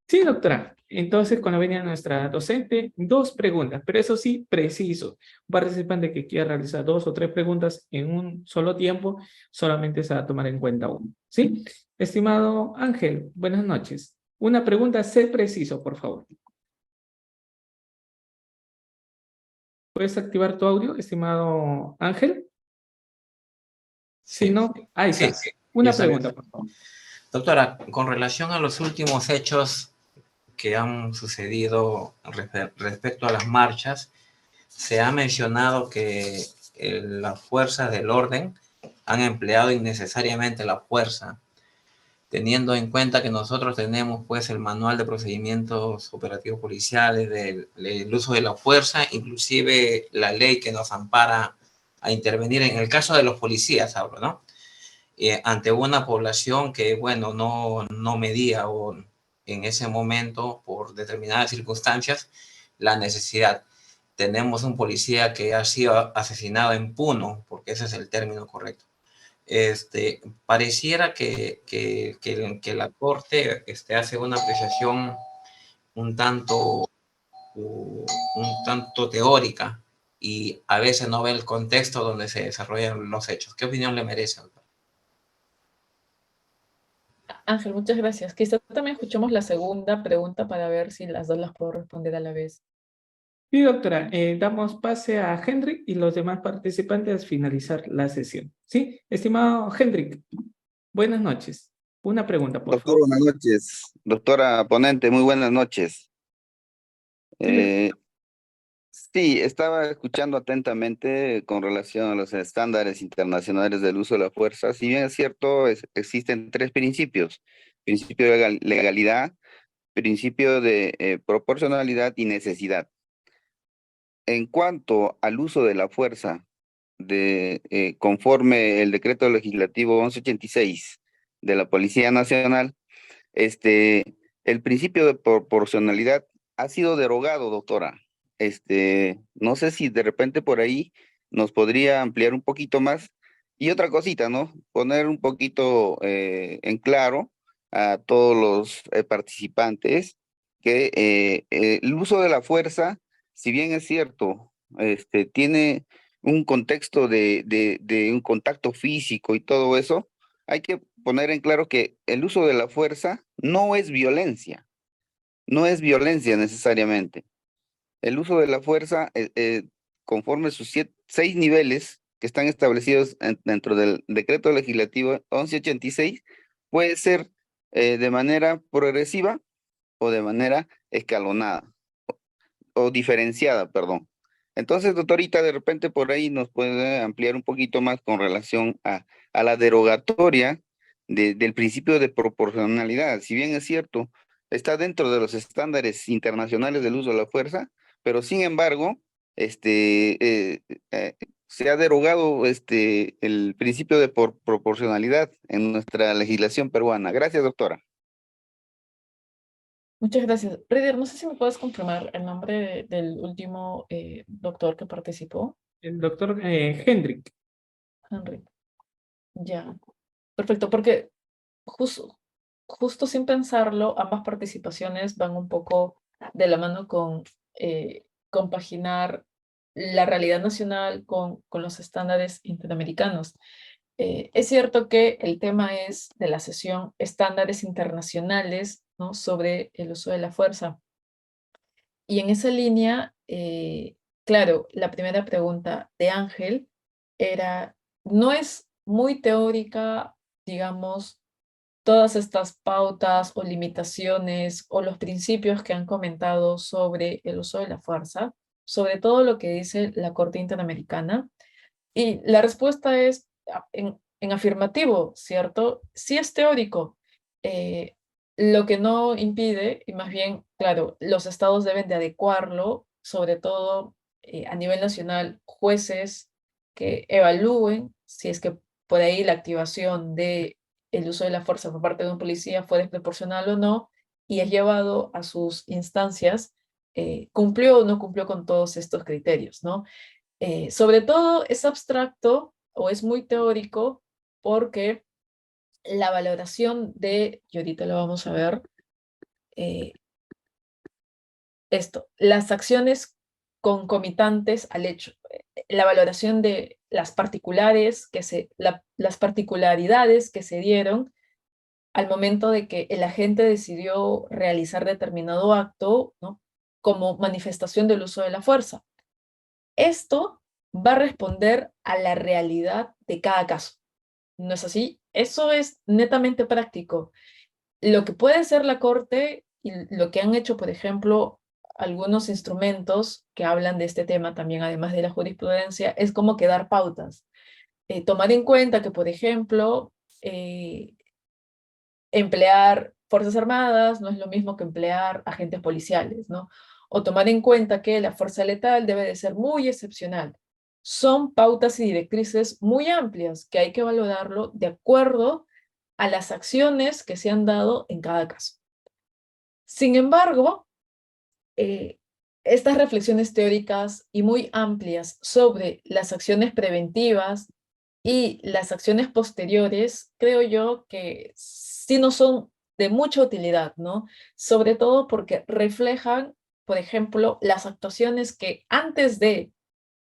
Sí, doctora. Entonces, cuando venía nuestra docente, dos preguntas, pero eso sí, preciso. Un participante que quiera realizar dos o tres preguntas en un solo tiempo, solamente se va a tomar en cuenta uno. ¿Sí? Estimado Ángel, buenas noches. Una pregunta, sé preciso, por favor. ¿Puedes activar tu audio, estimado Ángel? Si Sí, no, ahí sí, está. sí, ya Una salió. pregunta, por favor. Doctora, con relación a los últimos hechos que han sucedido respecto a las marchas, se ha mencionado que las fuerzas del orden han empleado innecesariamente la fuerza, teniendo en cuenta que nosotros tenemos pues el manual de procedimientos operativos policiales del uso de la fuerza, inclusive la ley que nos ampara a intervenir en el caso de los policías, hablo, ¿no? Ante una población que, bueno, no medía o en ese momento, por determinadas circunstancias, la necesidad. Tenemos un policía que ha sido asesinado en Puno, porque ese es el término correcto. Pareciera que la Corte hace una apreciación un tanto, un tanto teórica y a veces no ve el contexto donde se desarrollan los hechos. ¿Qué opinión le merece, doctor? Ángel, muchas gracias. Quizás también escuchemos la segunda pregunta para ver si las dos las puedo responder a la vez. Sí, doctora, damos pase a Hendrik y los demás participantes al finalizar la sesión. Sí, estimado Hendrik, buenas noches. Una pregunta, por Doctor, favor. buenas noches. Doctora ponente, muy buenas noches. Dime. Sí, estaba escuchando atentamente con relación a los estándares internacionales del uso de la fuerza. Si bien es cierto, existen tres principios: principio de legalidad, principio de proporcionalidad y necesidad. En cuanto al uso de la fuerza, conforme el decreto legislativo 1186 de la Policía Nacional, el principio de proporcionalidad ha sido derogado, doctora. No sé si de repente por ahí nos podría ampliar un poquito más. Y otra cosita, ¿no? Poner un poquito en claro a todos los participantes que el uso de la fuerza, si bien es cierto, tiene un contexto de un contacto físico y todo eso, hay que poner en claro que el uso de la fuerza no es violencia, no es violencia necesariamente. El uso de la fuerza, conforme sus 6 niveles que están establecidos dentro del decreto legislativo 1186, puede ser de manera progresiva o de manera escalonada o diferenciada, perdón. Entonces, doctorita, de repente por ahí nos puede ampliar un poquito más con relación a la derogatoria del principio de proporcionalidad. Si bien es cierto, está dentro de los estándares internacionales del uso de la fuerza, pero sin embargo, se ha derogado el principio de proporcionalidad en nuestra legislación peruana. Gracias, doctora. Muchas gracias. Reiner, no sé si me puedes confirmar el nombre del último doctor que participó. El doctor Hendrik. Henry. Ya. Perfecto, porque justo sin pensarlo, ambas participaciones van un poco de la mano con compaginar la realidad nacional con los estándares interamericanos. Es cierto que el tema es de la sesión estándares internacionales, ¿no?, sobre el uso de la fuerza. Y en esa línea, claro, la primera pregunta de Ángel era, no es muy teórica, digamos, todas estas pautas o limitaciones o los principios que han comentado sobre el uso de la fuerza, sobre todo lo que dice la Corte Interamericana. Y la respuesta es en afirmativo, ¿cierto? Sí es teórico, eh, lo que no impide, y más bien, claro, los estados deben de adecuarlo, sobre todo a nivel nacional, jueces que evalúen si es que por ahí la activación de el uso de la fuerza por parte de un policía fue desproporcional o no, y es llevado a sus instancias, cumplió o no cumplió con todos estos criterios, ¿no? Sobre todo es abstracto o es muy teórico porque la valoración de, y ahorita lo vamos a ver, eh, las acciones concomitantes al hecho, la valoración de las las particularidades que se dieron al momento de que el agente decidió realizar determinado acto, ¿no?, como manifestación del uso de la fuerza. Esto va a responder a la realidad de cada caso. ¿No es así? Eso es netamente práctico. Lo que puede hacer la Corte y lo que han hecho, por ejemplo, algunos instrumentos que hablan de este tema también, además de la jurisprudencia, es como que dar pautas. Tomar en cuenta que, por ejemplo, emplear Fuerzas Armadas no es lo mismo que emplear agentes policiales, ¿no? O tomar en cuenta que la fuerza letal debe de ser muy excepcional. Son pautas y directrices muy amplias que hay que valorarlo de acuerdo a las acciones que se han dado en cada caso. Sin embargo, estas reflexiones teóricas y muy amplias sobre las acciones preventivas y las acciones posteriores, creo yo que sí no son de mucha utilidad, ¿no? Sobre todo porque reflejan, por ejemplo, las actuaciones que antes de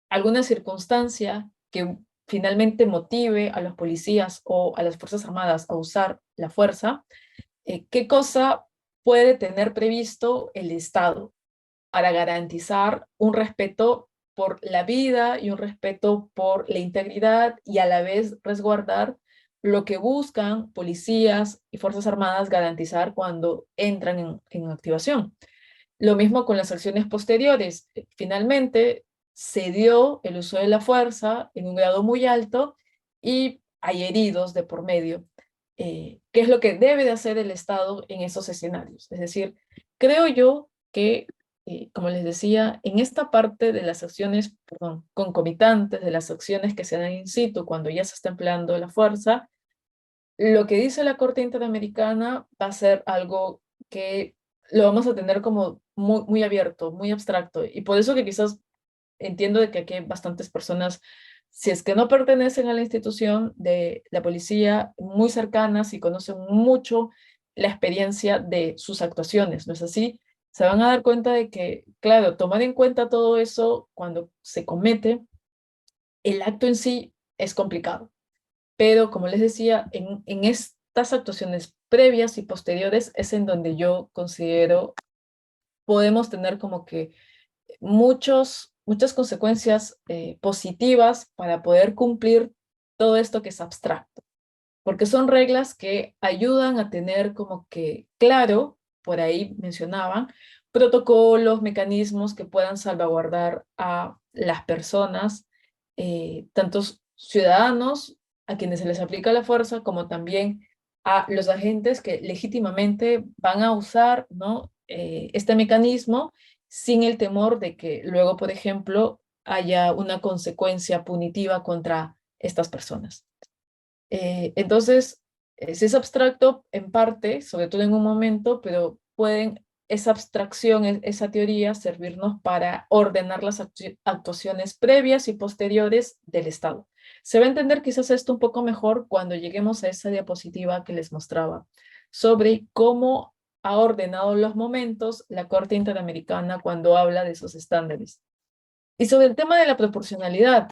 alguna circunstancia que finalmente motive a los policías o a las Fuerzas Armadas a usar la fuerza, qué cosa puede tener previsto el Estado para garantizar un respeto por la vida y un respeto por la integridad y a la vez resguardar lo que buscan policías y Fuerzas Armadas garantizar cuando entran en activación. Lo mismo con las acciones posteriores. Finalmente, se dio el uso de la fuerza en un grado muy alto y hay heridos de por medio. ¿Qué es lo que debe de hacer el Estado en esos escenarios? Es decir, creo yo que, como les decía, en esta parte de las acciones, perdón, concomitantes, de las acciones que se dan in situ cuando ya se está empleando la fuerza, lo que dice la Corte Interamericana va a ser algo que lo vamos a tener como muy, muy abierto, muy abstracto. Y por eso que quizás entiendo de que aquí hay bastantes personas, si es que no pertenecen a la institución de la policía, muy cercanas y conocen mucho la experiencia de sus actuaciones, ¿no es así? Se van a dar cuenta de que, claro, tomar en cuenta todo eso cuando se comete, el acto en sí es complicado. Pero como les decía, en estas actuaciones previas y posteriores es en donde yo considero podemos tener como que muchas consecuencias positivas para poder cumplir todo esto que es abstracto, porque son reglas que ayudan a tener como que claro, por ahí mencionaban, protocolos, mecanismos que puedan salvaguardar a las personas, tantos ciudadanos a quienes se les aplica la fuerza, como también a los agentes que legítimamente van a usar, ¿no? Este mecanismo sin el temor de que luego, por ejemplo, haya una consecuencia punitiva contra estas personas. Entonces, sí es abstracto en parte, sobre todo en un momento, pero pueden esa abstracción, esa teoría, servirnos para ordenar las actuaciones previas y posteriores del Estado. Se va a entender quizás esto un poco mejor cuando lleguemos a esa diapositiva que les mostraba sobre cómo ha ordenado los momentos la Corte Interamericana cuando habla de esos estándares. Y sobre el tema de la proporcionalidad,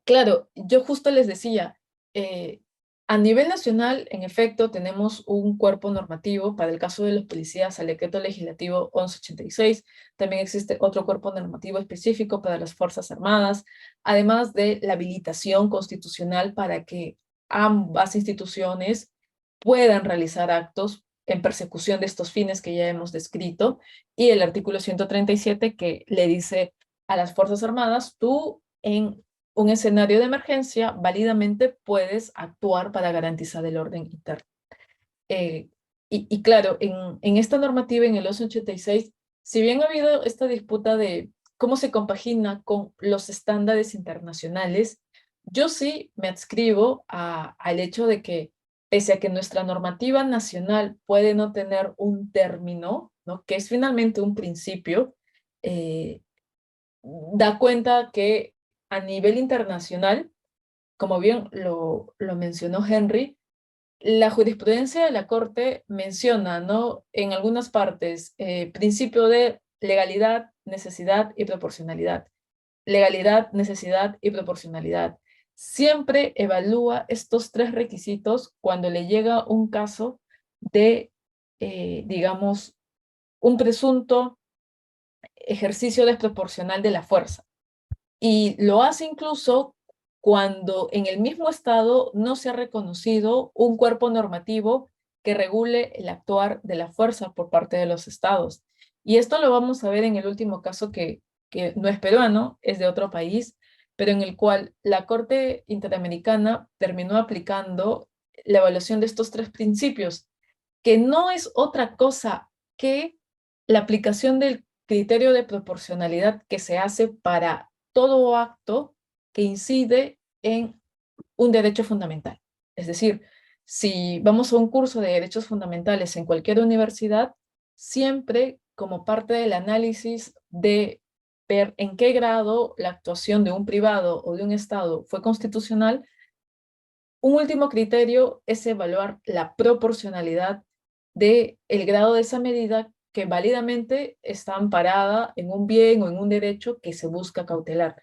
claro, yo justo les decía, eh, a nivel nacional, en efecto, tenemos un cuerpo normativo para el caso de los policías al decreto legislativo 1186. También existe otro cuerpo normativo específico para las Fuerzas Armadas, además de la habilitación constitucional para que ambas instituciones puedan realizar actos en persecución de estos fines que ya hemos descrito, y el artículo 137 que le dice a las Fuerzas Armadas, tú en un escenario de emergencia, válidamente puedes actuar para garantizar el orden interno. Y claro, en esta normativa, en el 1186, si bien ha habido esta disputa de cómo se compagina con los estándares internacionales, yo sí me adscribo al hecho de que, pese a que nuestra normativa nacional puede no tener un término, ¿no? Que es finalmente un principio, da cuenta que a nivel internacional, como bien lo mencionó Henry, la jurisprudencia de la Corte menciona, ¿no? En algunas partes, principio de legalidad, necesidad y proporcionalidad. Legalidad, necesidad y proporcionalidad. Siempre evalúa estos tres requisitos cuando le llega un caso de, digamos, un presunto ejercicio desproporcional de la fuerza. Y lo hace incluso cuando en el mismo Estado no se ha reconocido un cuerpo normativo que regule el actuar de la fuerza por parte de los Estados. Y esto lo vamos a ver en el último caso que no es peruano, es de otro país, pero en el cual la Corte Interamericana terminó aplicando la evaluación de estos tres principios, que no es otra cosa que la aplicación del criterio de proporcionalidad que se hace para todo acto que incide en un derecho fundamental. Es decir, si vamos a un curso de derechos fundamentales en cualquier universidad, siempre como parte del análisis de ver en qué grado la actuación de un privado o de un Estado fue constitucional, un último criterio es evaluar la proporcionalidad del grado de esa medida que válidamente está amparada en un bien o en un derecho que se busca cautelar.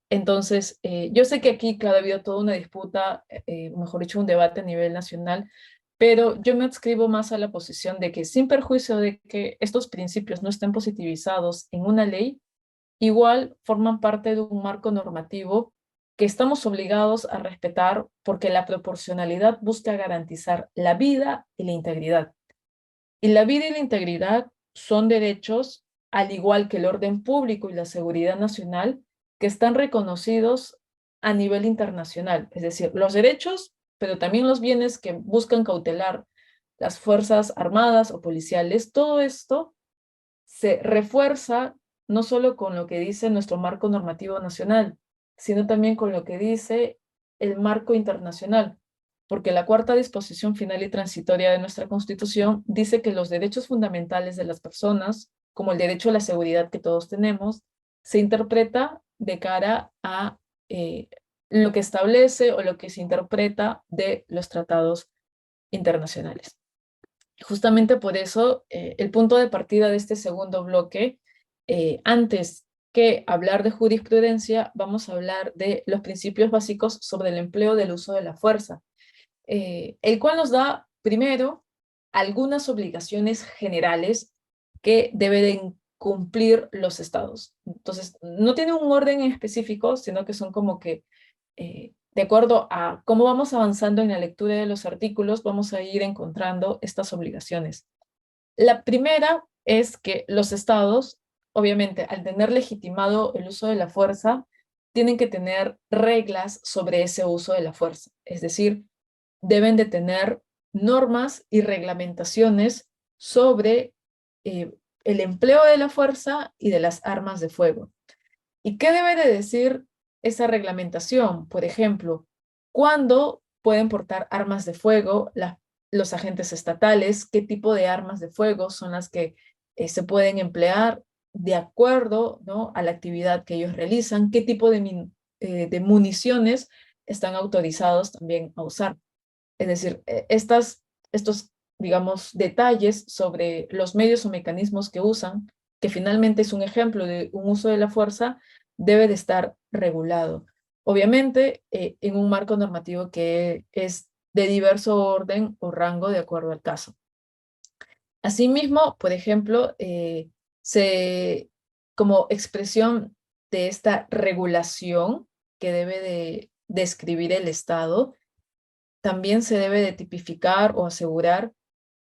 Entonces, yo sé que aquí, claro, ha habido toda una disputa, mejor dicho, un debate a nivel nacional, pero yo me adscribo más a la posición de que sin perjuicio de que estos principios no estén positivizados en una ley, igual forman parte de un marco normativo que estamos obligados a respetar porque la proporcionalidad busca garantizar la vida y la integridad. Y la vida y la integridad son derechos, al igual que el orden público y la seguridad nacional, que están reconocidos a nivel internacional. Es decir, los derechos, pero también los bienes que buscan cautelar las fuerzas armadas o policiales, todo esto se refuerza no solo con lo que dice nuestro marco normativo nacional, sino también con lo que dice el marco internacional, porque la cuarta disposición final y transitoria de nuestra Constitución dice que los derechos fundamentales de las personas, como el derecho a la seguridad que todos tenemos, se interpreta de cara a lo que establece o lo que se interpreta de los tratados internacionales. Justamente por eso, el punto de partida de este segundo bloque, antes que hablar de jurisprudencia, vamos a hablar de los principios básicos sobre el empleo del uso de la fuerza, el cual nos da, primero, algunas obligaciones generales que deben cumplir los estados. Entonces, no tiene un orden específico, sino que son como que de acuerdo a cómo vamos avanzando en la lectura de los artículos, vamos a ir encontrando estas obligaciones. La primera es que los estados, obviamente, al tener legitimado el uso de la fuerza, tienen que tener reglas sobre ese uso de la fuerza. Es decir, deben de tener normas y reglamentaciones sobre el empleo de la fuerza y de las armas de fuego. ¿Y qué debe de decir esa reglamentación? Por ejemplo, ¿cuándo pueden portar armas de fuego los agentes estatales? ¿Qué tipo de armas de fuego son las que se pueden emplear de acuerdo, ¿no?, a la actividad que ellos realizan? ¿Qué tipo de municiones están autorizados también a usar? Es decir, estos, digamos, detalles sobre los medios o mecanismos que usan, que finalmente es un ejemplo de un uso de la fuerza, debe de estar regulado. Obviamente, en un marco normativo que es de diverso orden o rango de acuerdo al caso. Asimismo, por ejemplo, como expresión de esta regulación que debe de describir el Estado, también se debe de tipificar o asegurar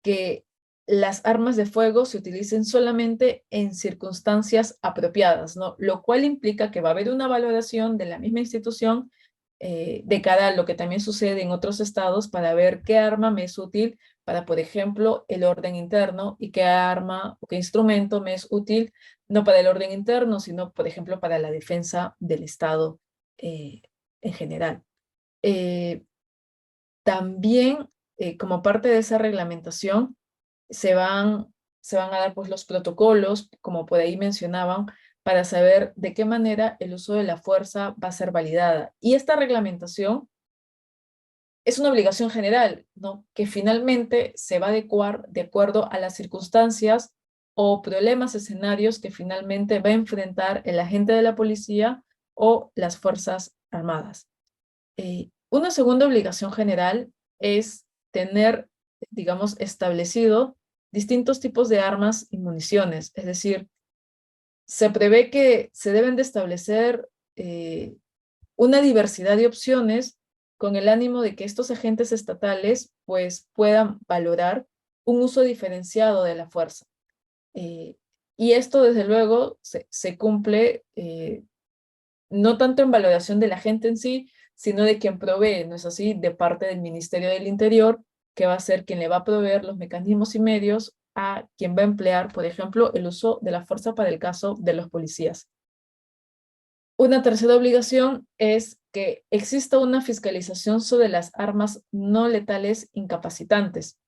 que las armas de fuego se utilicen solamente en circunstancias apropiadas, ¿no? Lo cual implica que va a haber una valoración de la misma institución de cara a lo que también sucede en otros estados para ver qué arma me es útil para, por ejemplo, el orden interno y qué arma o qué instrumento me es útil no para el orden interno, sino, por ejemplo, para la defensa del Estado en general. También, como parte de esa reglamentación, se van a dar pues, los protocolos, como por ahí mencionaban, para saber de qué manera el uso de la fuerza va a ser validada. Y esta reglamentación es una obligación general, ¿no?, que finalmente se va a adecuar de acuerdo a las circunstancias o problemas, escenarios que finalmente va a enfrentar el agente de la policía o las Fuerzas Armadas. Una segunda obligación general es tener, digamos, establecido distintos tipos de armas y municiones. Es decir, se prevé que se deben de establecer una diversidad de opciones con el ánimo de que estos agentes estatales pues, puedan valorar un uso diferenciado de la fuerza. Y esto, desde luego, se cumple no tanto en valoración del agente en sí, sino de quien provee, ¿no es así?, de parte del Ministerio del Interior, que va a ser quien le va a proveer los mecanismos y medios a quien va a emplear, por ejemplo, el uso de la fuerza para el caso de los policías. Una tercera obligación es que exista una fiscalización sobre las armas no letales incapacitantes.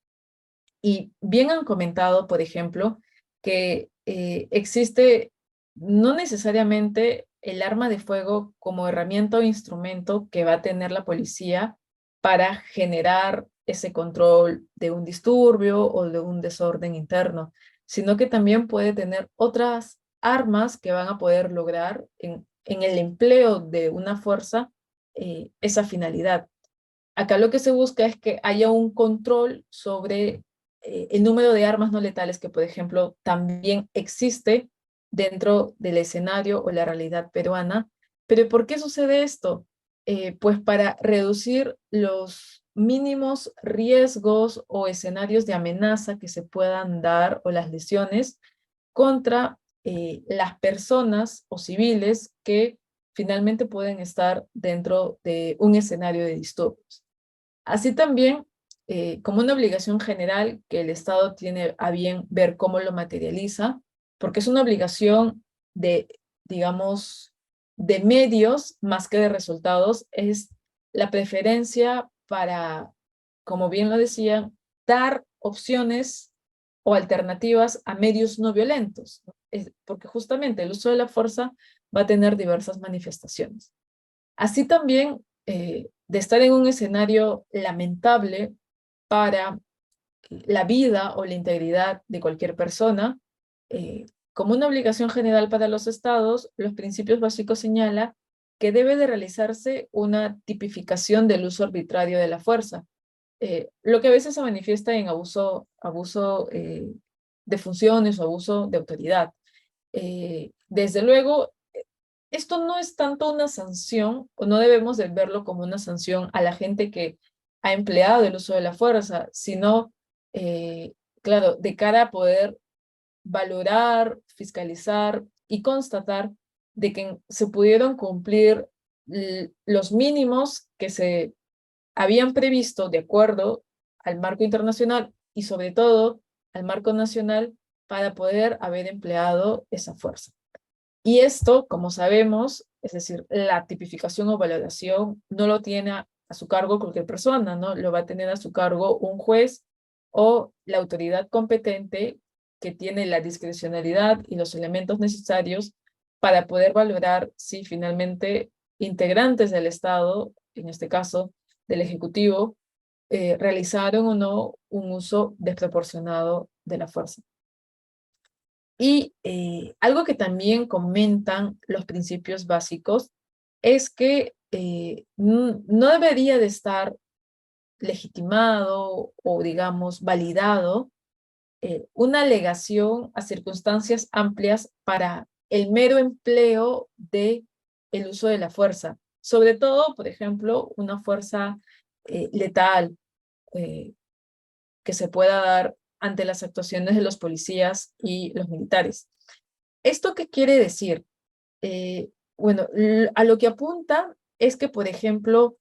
Y bien han comentado, por ejemplo, que existe no necesariamente el arma de fuego como herramienta o instrumento que va a tener la policía para generar ese control de un disturbio o de un desorden interno, sino que también puede tener otras armas que van a poder lograr en el empleo de una fuerza esa finalidad. Acá lo que se busca es que haya un control sobre el número de armas no letales que, por ejemplo, también existe dentro del escenario o la realidad peruana. Pero ¿por qué sucede esto? Pues para reducir los mínimos riesgos o escenarios de amenaza que se puedan dar o las lesiones contra las personas o civiles que finalmente pueden estar dentro de un escenario de disturbios. Así también, como una obligación general que el Estado tiene a bien ver cómo lo materializa, porque es una obligación de, digamos, de medios más que de resultados, es la preferencia para, como bien lo decía, dar opciones o alternativas a medios no violentos, ¿no? Porque justamente el uso de la fuerza va a tener diversas manifestaciones. Así también, de estar en un escenario lamentable para la vida o la integridad de cualquier persona, como una obligación general para los estados, los principios básicos señalan que debe de realizarse una tipificación del uso arbitrario de la fuerza, lo que a veces se manifiesta en abuso de funciones o abuso de autoridad. Desde luego, esto no es tanto una sanción, o no debemos de verlo como una sanción a la gente que ha empleado el uso de la fuerza, sino, claro, de cara a poder valorar, fiscalizar y constatar de que se pudieron cumplir los mínimos que se habían previsto de acuerdo al marco internacional y sobre todo al marco nacional para poder haber empleado esa fuerza. Y esto, como sabemos, es decir, la tipificación o valoración no lo tiene a su cargo cualquier persona, ¿no? Lo va a tener a su cargo un juez o la autoridad competente que tiene la discrecionalidad y los elementos necesarios para poder valorar si finalmente integrantes del Estado, en este caso del Ejecutivo, realizaron o no un uso desproporcionado de la fuerza. Y algo que también comentan los principios básicos es que no debería de estar legitimado o, digamos, validado una alegación a circunstancias amplias para el mero empleo de el uso de la fuerza. Sobre todo, por ejemplo, una fuerza letal que se pueda dar ante las actuaciones de los policías y los militares. ¿Esto qué quiere decir? Bueno, a lo que apunta es que, por ejemplo,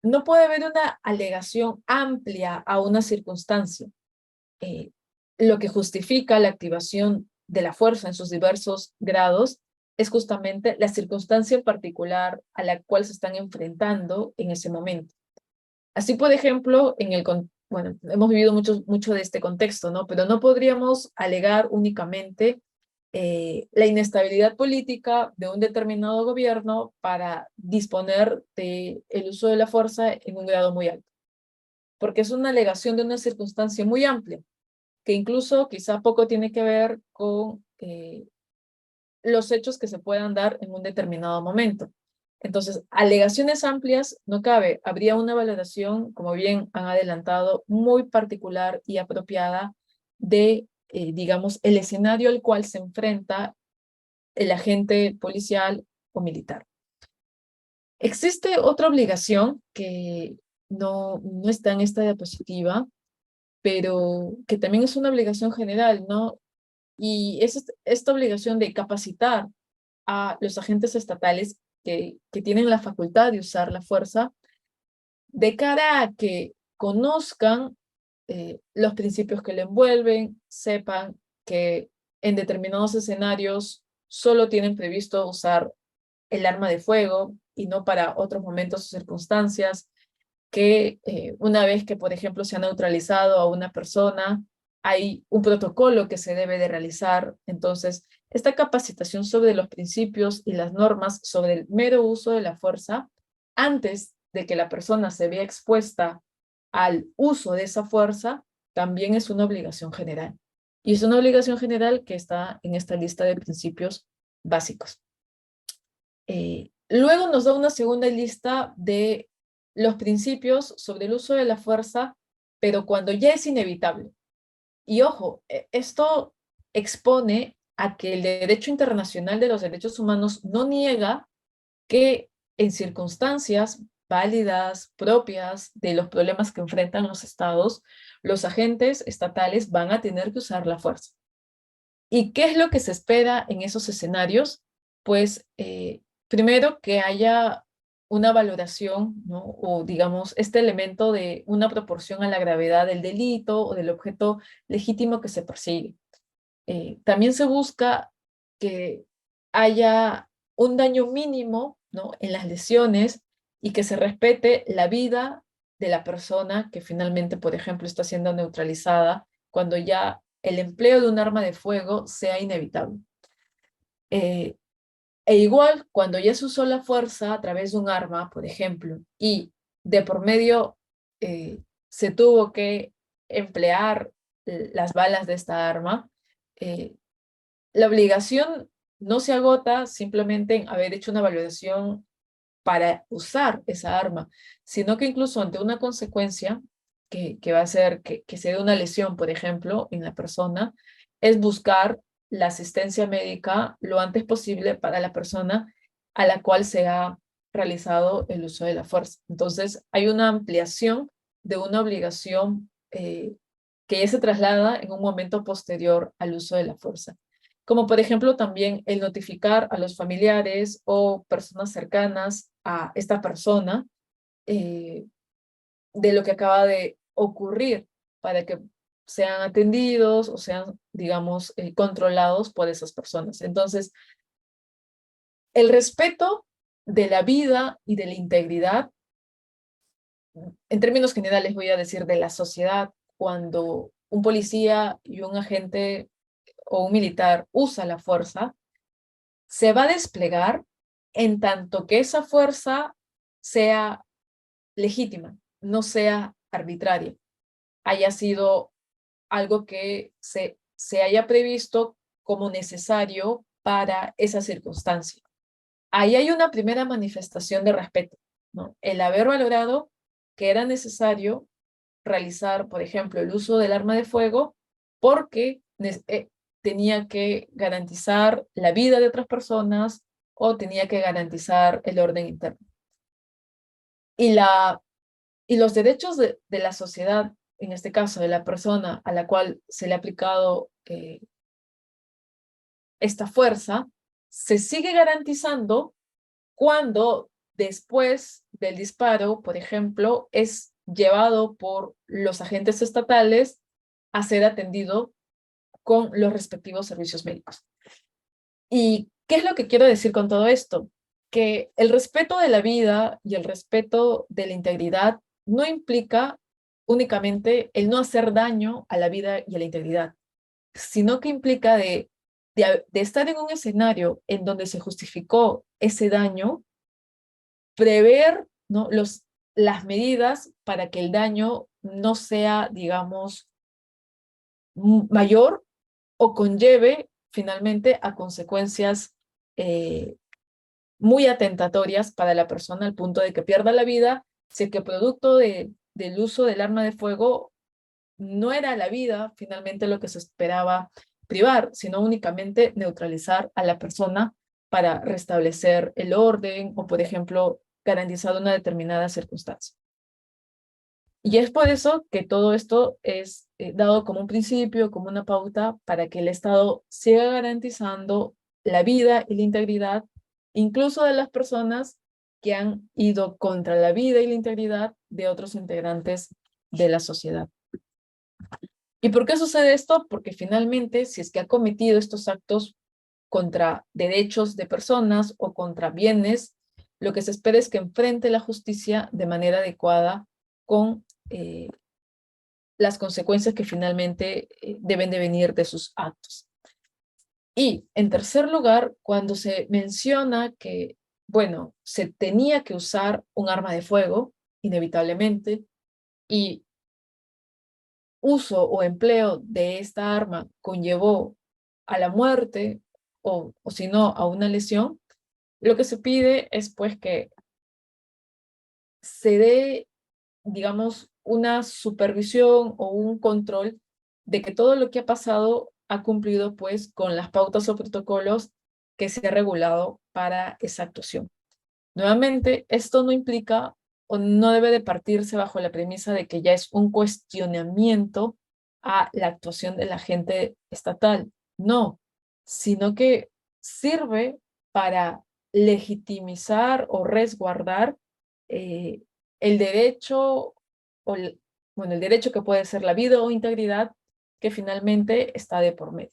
no puede haber una alegación amplia a una circunstancia. Lo que justifica la activación de la fuerza en sus diversos grados es justamente la circunstancia en particular a la cual se están enfrentando en ese momento. Así, por ejemplo, bueno, hemos vivido mucho de este contexto, ¿no? Pero no podríamos alegar únicamente la inestabilidad política de un determinado gobierno para disponer del uso de la fuerza en un grado muy alto, porque es una alegación de una circunstancia muy amplia, que incluso quizá poco tiene que ver con los hechos que se puedan dar en un determinado momento. Entonces, alegaciones amplias no cabe. Habría una valoración, como bien han adelantado, muy particular y apropiada de, digamos, el escenario al cual se enfrenta el agente policial o militar. Existe otra obligación que no está en esta diapositiva, pero que también es una obligación general, ¿no? Y es esta obligación de capacitar a los agentes estatales que tienen la facultad de usar la fuerza de cara a que conozcan los principios que le envuelven, sepan que en determinados escenarios solo tienen previsto usar el arma de fuego y no para otros momentos o circunstancias, que una vez que, por ejemplo, se ha neutralizado a una persona, hay un protocolo que se debe de realizar. Entonces, esta capacitación sobre los principios y las normas sobre el mero uso de la fuerza, antes de que la persona se vea expuesta al uso de esa fuerza, también es una obligación general. Y es una obligación general que está en esta lista de principios básicos. Luego nos da una segunda lista de los principios sobre el uso de la fuerza, pero cuando ya es inevitable. Y ojo, esto expone a que el derecho internacional de los derechos humanos no niega que en circunstancias válidas, propias de los problemas que enfrentan los estados, los agentes estatales van a tener que usar la fuerza. ¿Y qué es lo que se espera en esos escenarios? Pues primero que haya una valoración, ¿no? O digamos, este elemento de una proporción a la gravedad del delito o del objeto legítimo que se persigue. También se busca que haya un daño mínimo, ¿no? En las lesiones y que se respete la vida de la persona que finalmente, por ejemplo, está siendo neutralizada cuando ya el empleo de un arma de fuego sea inevitable. E igual, cuando ya se usó la fuerza a través de un arma, por ejemplo, y de por medio se tuvo que emplear las balas de esta arma, la obligación no se agota simplemente en haber hecho una valoración para usar esa arma, sino que incluso ante una consecuencia que va a ser que se dé una lesión, por ejemplo, en la persona, es buscar la asistencia médica lo antes posible para la persona a la cual se ha realizado el uso de la fuerza. Entonces, hay una ampliación de una obligación que ya se traslada en un momento posterior al uso de la fuerza. Como por ejemplo también el notificar a los familiares o personas cercanas a esta persona de lo que acaba de ocurrir para que sean atendidos o sean, digamos, controlados por esas personas. Entonces, el respeto de la vida y de la integridad, en términos generales voy a decir de la sociedad, cuando un policía y un agente o un militar usa la fuerza, se va a desplegar en tanto que esa fuerza sea legítima, no sea arbitraria, haya sido algo que se haya previsto como necesario para esa circunstancia. Ahí hay una primera manifestación de respeto, ¿no? El haber valorado que era necesario realizar, por ejemplo, el uso del arma de fuego porque tenía que garantizar la vida de otras personas o tenía que garantizar el orden interno. Y los derechos de la sociedad, en este caso de la persona a la cual se le ha aplicado esta fuerza, se sigue garantizando cuando después del disparo, por ejemplo, es llevado por los agentes estatales a ser atendido con los respectivos servicios médicos. ¿Y qué es lo que quiero decir con todo esto? Que el respeto de la vida y el respeto de la integridad no implica únicamente el no hacer daño a la vida y a la integridad, sino que implica de estar en un escenario en donde se justificó ese daño, prever, ¿no? las medidas para que el daño no sea, digamos, mayor o conlleve finalmente a consecuencias muy atentatorias para la persona al punto de que pierda la vida, si es que producto del uso del arma de fuego no era la vida finalmente lo que se esperaba privar, sino únicamente neutralizar a la persona para restablecer el orden o, por ejemplo, garantizar una determinada circunstancia. Y es por eso que todo esto es dado como un principio, como una pauta, para que el Estado siga garantizando la vida y la integridad, incluso de las personas que han ido contra la vida y la integridad de otros integrantes de la sociedad. ¿Y por qué sucede esto? Porque finalmente, si es que ha cometido estos actos contra derechos de personas o contra bienes, lo que se espera es que enfrente la justicia de manera adecuada con las consecuencias que finalmente deben de venir de sus actos. Y en tercer lugar, cuando se menciona que, bueno, se tenía que usar un arma de fuego, inevitablemente, y uso o empleo de esta arma conllevó a la muerte o si no, a una lesión, lo que se pide es pues que se dé, digamos, una supervisión o un control de que todo lo que ha pasado ha cumplido pues con las pautas o protocolos que se ha regulado para esa actuación. Nuevamente, esto no implica o no debe de partirse bajo la premisa de que ya es un cuestionamiento a la actuación del agente estatal. No, sino que sirve para legitimizar o resguardar el derecho, bueno, el derecho que puede ser la vida o integridad, que finalmente está de por medio.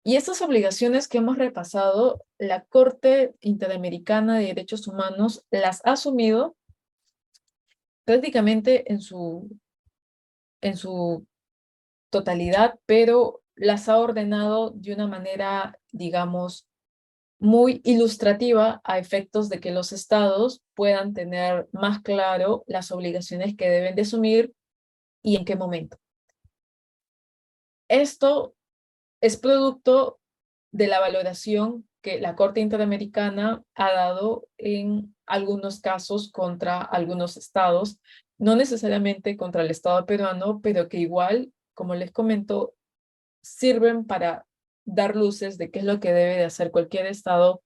Y estas obligaciones que hemos repasado, la Corte Interamericana de Derechos Humanos las ha asumido prácticamente en su totalidad, pero las ha ordenado de una manera, digamos, muy ilustrativa a efectos de que los estados puedan tener más claro las obligaciones que deben de asumir y en qué momento. Esto es producto de la valoración que la Corte Interamericana ha dado en algunos casos contra algunos estados, no necesariamente contra el Estado peruano, pero que igual, como les comento, sirven para dar luces de qué es lo que debe de hacer cualquier estado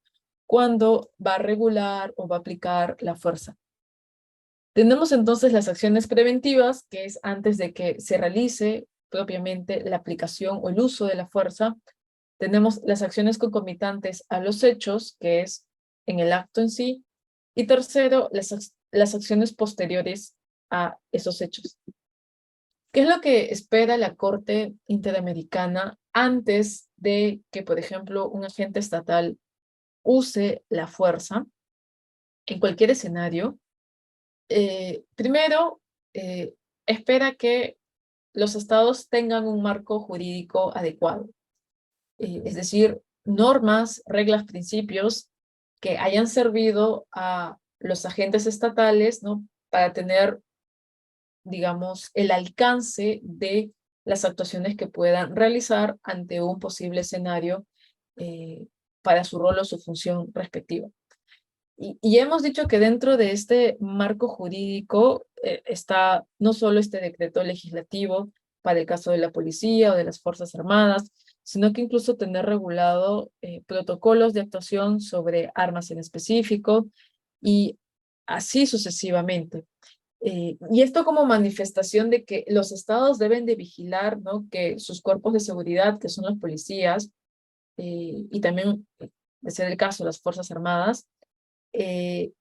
cuando va a regular o va a aplicar la fuerza. Tenemos entonces las acciones preventivas, que es antes de que se realice propiamente la aplicación o el uso de la fuerza. Tenemos las acciones concomitantes a los hechos, que es en el acto en sí. Y tercero, las acciones posteriores a esos hechos. ¿Qué es lo que espera la Corte Interamericana antes de que, por ejemplo, un agente estatal use la fuerza en cualquier escenario? Primero, espera que los estados tengan un marco jurídico adecuado. Es decir, normas, reglas, principios que hayan servido a los agentes estatales, ¿no?, para tener, digamos, el alcance de las actuaciones que puedan realizar ante un posible escenario para su rol o su función respectiva. Y hemos dicho que dentro de este marco jurídico está no solo este decreto legislativo para el caso de la policía o de las Fuerzas Armadas, sino que incluso tener regulado protocolos de actuación sobre armas en específico y así sucesivamente. Y esto como manifestación de que los estados deben de vigilar, ¿no?, que sus cuerpos de seguridad, que son los policías, y también, de ser el caso, las Fuerzas Armadas, y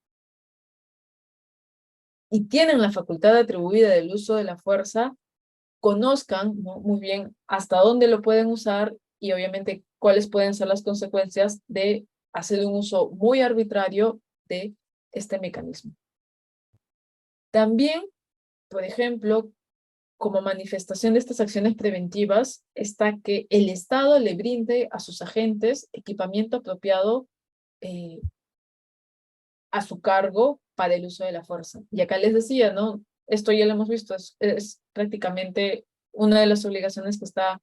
tienen la facultad atribuida del uso de la fuerza, conozcan, ¿no?, muy bien hasta dónde lo pueden usar y obviamente cuáles pueden ser las consecuencias de hacer un uso muy arbitrario de este mecanismo. También, por ejemplo, como manifestación de estas acciones preventivas, está que el Estado le brinde a sus agentes equipamiento apropiado a su cargo para el uso de la fuerza. Y acá les decía, ¿no?, esto ya lo hemos visto, es prácticamente una de las obligaciones que está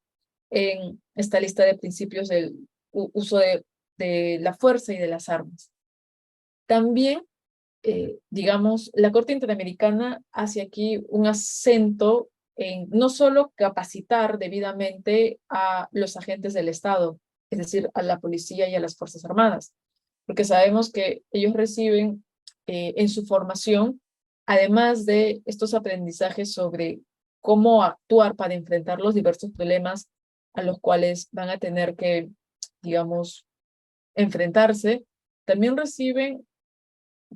en esta lista de principios del uso de la fuerza y de las armas. También, digamos, la Corte Interamericana hace aquí un acento en no solo capacitar debidamente a los agentes del Estado, es decir, a la policía y a las Fuerzas Armadas, porque sabemos que ellos reciben en su formación, además de estos aprendizajes sobre cómo actuar para enfrentar los diversos problemas a los cuales van a tener que, digamos, enfrentarse, también reciben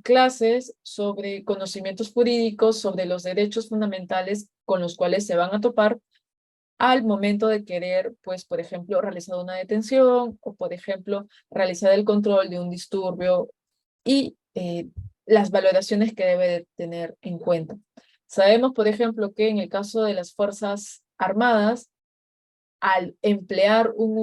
clases sobre conocimientos jurídicos, sobre los derechos fundamentales con los cuales se van a topar al momento de querer, pues, por ejemplo, realizar una detención o, por ejemplo, realizar el control de un disturbio y las valoraciones que debe de tener en cuenta. Sabemos, por ejemplo, que en el caso de las Fuerzas Armadas, al emplear un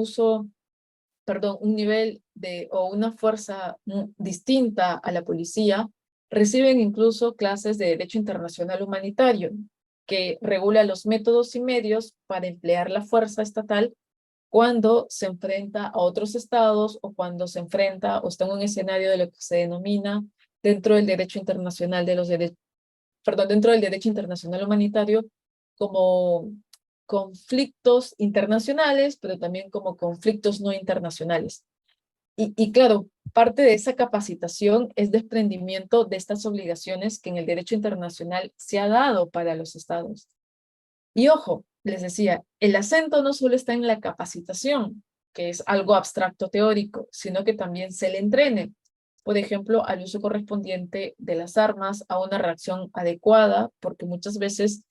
nivel o una fuerza distinta a la policía, reciben incluso clases de Derecho Internacional Humanitario, que regula los métodos y medios para emplear la fuerza estatal cuando se enfrenta a otros estados o cuando se enfrenta o está en un escenario de lo que se denomina dentro del derecho internacional dentro del derecho internacional humanitario como conflictos internacionales, pero también como conflictos no internacionales. Y claro, parte de esa capacitación es desprendimiento de estas obligaciones que en el derecho internacional se ha dado para los estados. Y ojo, les decía, el acento no solo está en la capacitación, que es algo abstracto teórico, sino que también se le entrene, por ejemplo, al uso correspondiente de las armas, a una reacción adecuada, porque muchas veces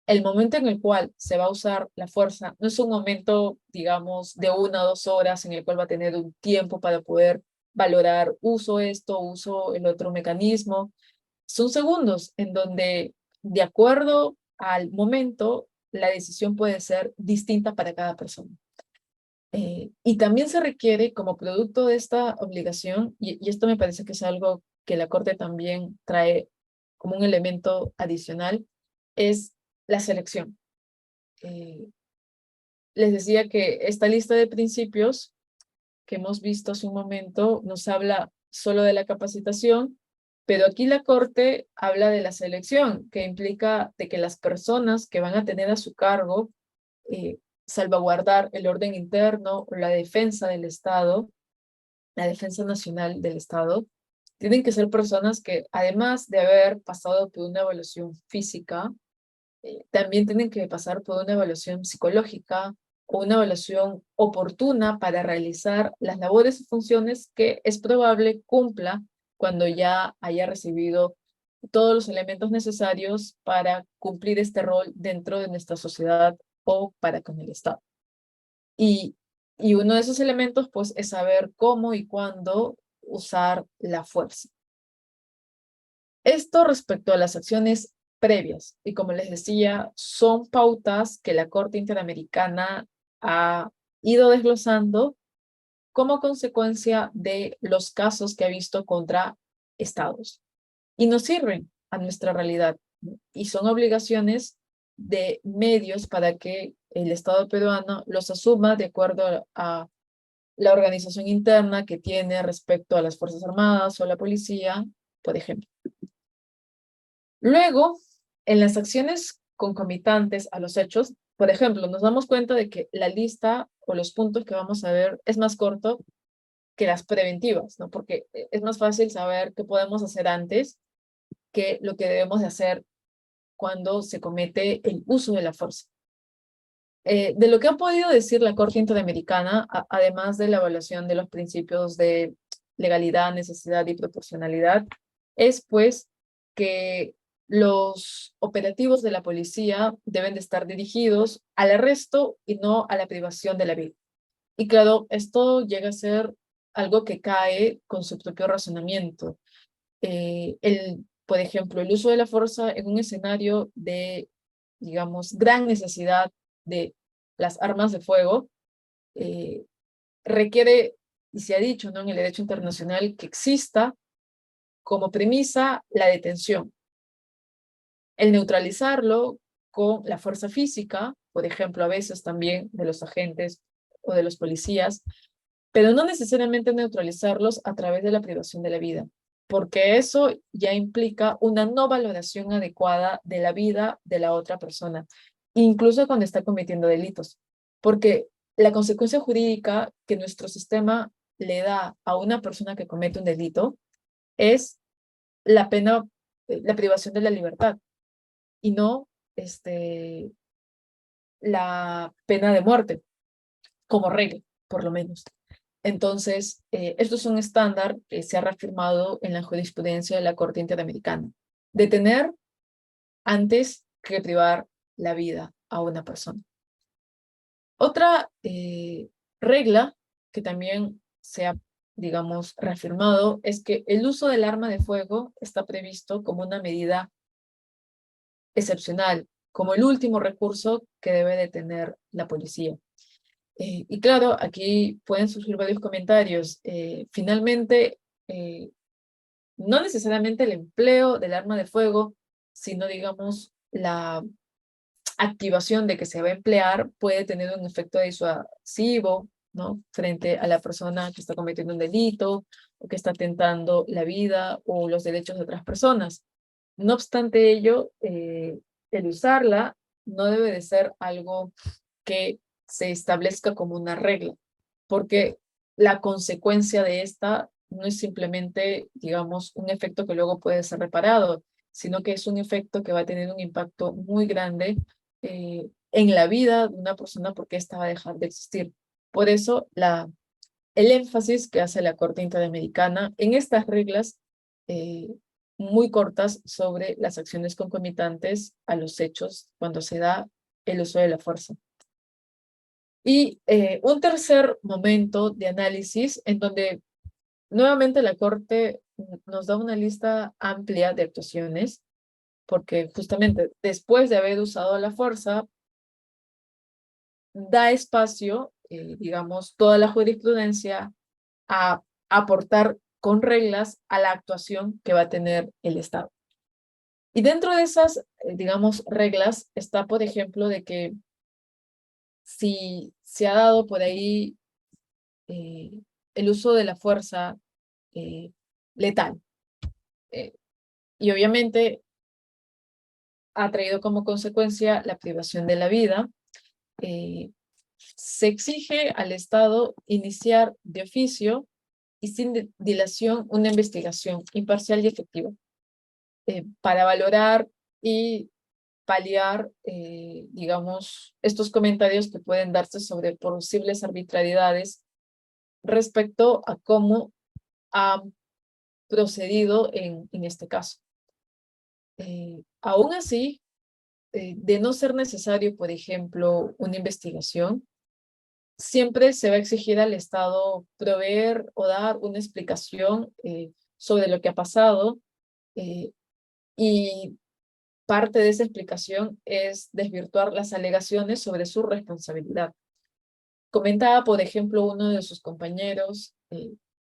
el momento en el cual se va a usar la fuerza no es un momento, digamos, de 1 o 2 horas en el cual va a tener un tiempo para poder valorar uso esto, uso el otro mecanismo. Son segundos en donde, de acuerdo al momento, la decisión puede ser distinta para cada persona. Y también se requiere, como producto de esta obligación, y esto me parece que es algo que la Corte también trae como un elemento adicional, es la selección. Les decía que esta lista de principios que hemos visto hace un momento nos habla solo de la capacitación, pero aquí la Corte habla de la selección, que implica de que las personas que van a tener a su cargo salvaguardar el orden interno o la defensa del Estado, la defensa nacional del Estado, tienen que ser personas que, además de haber pasado por una evaluación física, también tienen que pasar por una evaluación psicológica o una evaluación oportuna para realizar las labores y funciones que es probable cumpla cuando ya haya recibido todos los elementos necesarios para cumplir este rol dentro de nuestra sociedad o para con el Estado. Y uno de esos elementos, pues, es saber cómo y cuándo usar la fuerza. Esto respecto a las acciones previas, y como les decía, son pautas que la Corte Interamericana ha ido desglosando como consecuencia de los casos que ha visto contra estados. Y nos sirven a nuestra realidad, ¿no? Y son obligaciones de medios para que el Estado peruano los asuma de acuerdo a la organización interna que tiene respecto a las Fuerzas Armadas o la policía, por ejemplo. Luego, en las acciones concomitantes a los hechos, por ejemplo, nos damos cuenta de que la lista o los puntos que vamos a ver es más corto que las preventivas, ¿no? Porque es más fácil saber qué podemos hacer antes que lo que debemos de hacer cuando se comete el uso de la fuerza. De lo que ha podido decir la Corte Interamericana, además de la evaluación de los principios de legalidad, necesidad y proporcionalidad, es pues que los operativos de la policía deben de estar dirigidos al arresto y no a la privación de la vida. Y claro, esto llega a ser algo que cae con su propio razonamiento. Por ejemplo, el uso de la fuerza en un escenario de, digamos, gran necesidad de las armas de fuego, requiere, y se ha dicho, ¿no?, en el derecho internacional, que exista como premisa la detención. El neutralizarlo con la fuerza física, por ejemplo, a veces también de los agentes o de los policías, pero no necesariamente neutralizarlos a través de la privación de la vida, porque eso ya implica una no valoración adecuada de la vida de la otra persona, incluso cuando está cometiendo delitos, porque la consecuencia jurídica que nuestro sistema le da a una persona que comete un delito es la pena, la privación de la libertad, y no la pena de muerte, como regla, por lo menos. Entonces, esto es un estándar que se ha reafirmado en la jurisprudencia de la Corte Interamericana. Detener antes que privar la vida a una persona. Otra regla que también se ha, digamos, reafirmado es que el uso del arma de fuego está previsto como una medida excepcional, como el último recurso que debe de tener la policía. Y claro, aquí pueden surgir varios comentarios. Finalmente, no necesariamente el empleo del arma de fuego, sino, digamos, la activación de que se va a emplear puede tener un efecto disuasivo, ¿no?, frente a la persona que está cometiendo un delito o que está atentando la vida o los derechos de otras personas. No obstante ello, el usarla no debe de ser algo que se establezca como una regla, porque la consecuencia de esta no es simplemente, digamos, un efecto que luego puede ser reparado, sino que es un efecto que va a tener un impacto muy grande en la vida de una persona porque ésta va a dejar de existir. Por eso el énfasis que hace la Corte Interamericana en estas reglas muy cortas sobre las acciones concomitantes a los hechos cuando se da el uso de la fuerza. Y un tercer momento de análisis en donde nuevamente la Corte nos da una lista amplia de actuaciones, porque justamente después de haber usado la fuerza, da espacio, digamos, toda la jurisprudencia a aportar con reglas a la actuación que va a tener el Estado. Y dentro de esas, digamos, reglas está, por ejemplo, de que si se ha dado por ahí el uso de la fuerza letal, y obviamente ha traído como consecuencia la privación de la vida, se exige al Estado iniciar de oficio y sin dilación una investigación imparcial y efectiva para valorar y paliar, digamos, estos comentarios que pueden darse sobre posibles arbitrariedades respecto a cómo ha procedido en este caso. Aún así, de no ser necesario, por ejemplo, una investigación, siempre se va a exigir al Estado proveer o dar una explicación sobre lo que ha pasado y parte de esa explicación es desvirtuar las alegaciones sobre su responsabilidad. Comentaba, por ejemplo, uno de sus compañeros,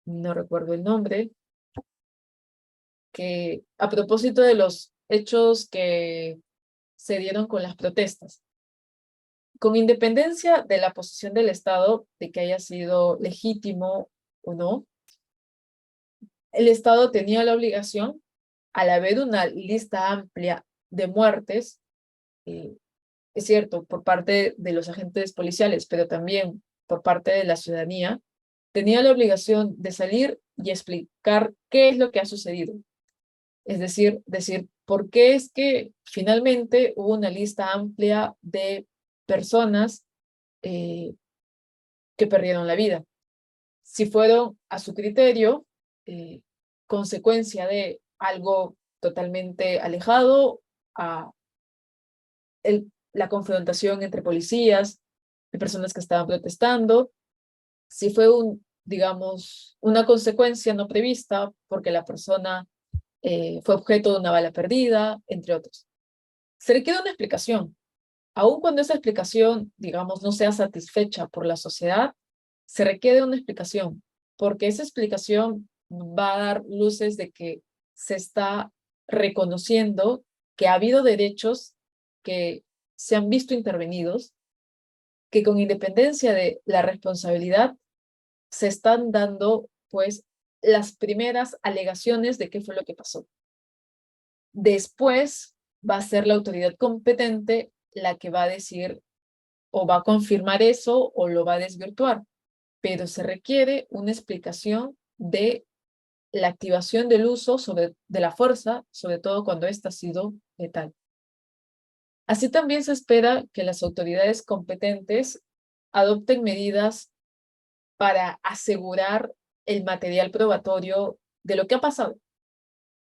no recuerdo el nombre, que a propósito de los hechos que se dieron con las protestas, con independencia de la posición del Estado, de que haya sido legítimo o no, el Estado tenía la obligación, al haber una lista amplia de muertes, es cierto, por parte de los agentes policiales, pero también por parte de la ciudadanía, tenía la obligación de salir y explicar qué es lo que ha sucedido. Es decir, por qué es que finalmente hubo una lista amplia de personas que perdieron la vida. Si fueron a su criterio, consecuencia de algo totalmente alejado a la confrontación entre policías, de personas que estaban protestando, si fue digamos, una consecuencia no prevista porque la persona fue objeto de una bala perdida, entre otros. Se requiere una explicación. Aun cuando esa explicación, digamos, no sea satisfecha por la sociedad, se requiere una explicación, porque esa explicación va a dar luces de que se está reconociendo que ha habido derechos que se han visto intervenidos, que con independencia de la responsabilidad se están dando, pues, las primeras alegaciones de qué fue lo que pasó. Después va a ser la autoridad competente la que va a decir o va a confirmar eso o lo va a desvirtuar, pero se requiere una explicación de la activación del uso de la fuerza, sobre todo cuando ésta ha sido letal. Así también se espera que las autoridades competentes adopten medidas para asegurar el material probatorio de lo que ha pasado.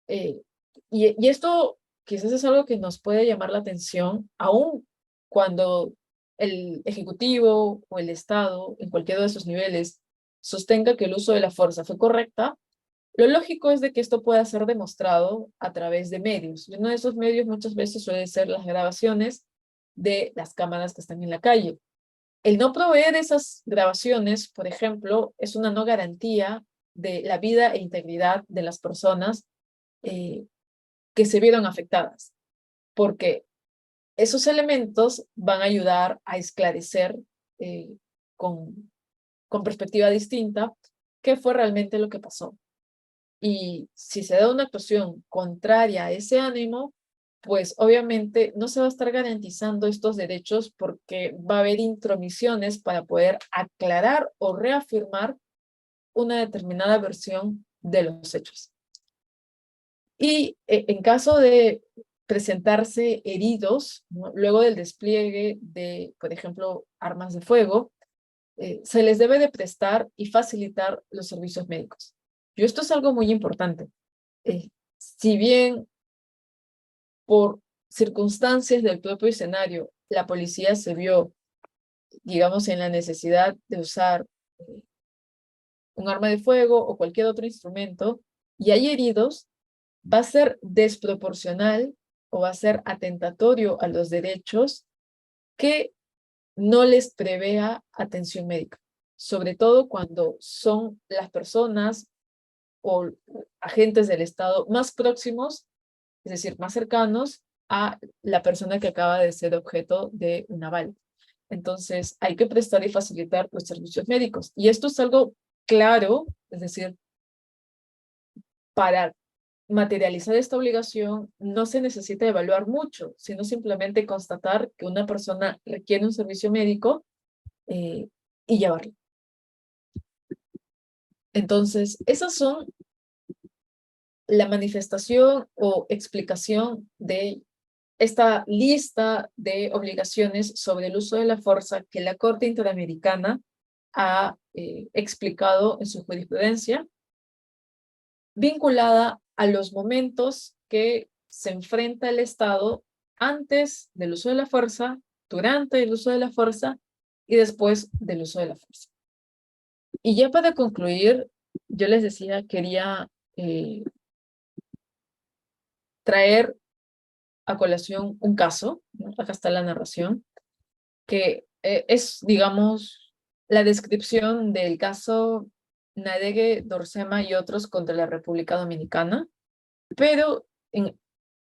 Y esto quizás es algo que nos puede llamar la atención, aún cuando el Ejecutivo o el Estado, en cualquiera de sus niveles, sostenga que el uso de la fuerza fue correcta. Lo lógico es de que esto pueda ser demostrado a través de medios. Y uno de esos medios muchas veces suele ser las grabaciones de las cámaras que están en la calle. El no proveer esas grabaciones, por ejemplo, es una no garantía de la vida e integridad de las personas que se vieron afectadas, porque esos elementos van a ayudar a esclarecer con perspectiva distinta qué fue realmente lo que pasó. Y si se da una actuación contraria a ese ánimo, pues obviamente no se va a estar garantizando estos derechos porque va a haber intromisiones para poder aclarar o reafirmar una determinada versión de los hechos. Y en caso de presentarse heridos, ¿no?, luego del despliegue de, por ejemplo, armas de fuego, se les debe de prestar y facilitar los servicios médicos. Y esto es algo muy importante. Si bien por circunstancias del propio escenario, la policía se vio, digamos, en la necesidad de usar un arma de fuego o cualquier otro instrumento, y hay heridos, va a ser desproporcional o va a ser atentatorio a los derechos que no les prevea atención médica, sobre todo cuando son las personas o agentes del Estado más próximos, es decir, más cercanos a la persona que acaba de ser objeto de una bala. Entonces, hay que prestar y facilitar los servicios médicos. Y esto es algo claro, es decir, para materializar esta obligación no se necesita evaluar mucho, sino simplemente constatar que una persona requiere un servicio médico y llevarlo. Entonces, esas son la manifestación o explicación de esta lista de obligaciones sobre el uso de la fuerza que la Corte Interamericana ha explicado en su jurisprudencia, vinculada a los momentos que se enfrenta el Estado antes del uso de la fuerza, durante el uso de la fuerza y después del uso de la fuerza. Y ya para concluir, yo les decía, quería traer a colación un caso, ¿no? Acá está la narración, que es, digamos, la descripción del caso Nadege, Dorsema y otros contra la República Dominicana, pero,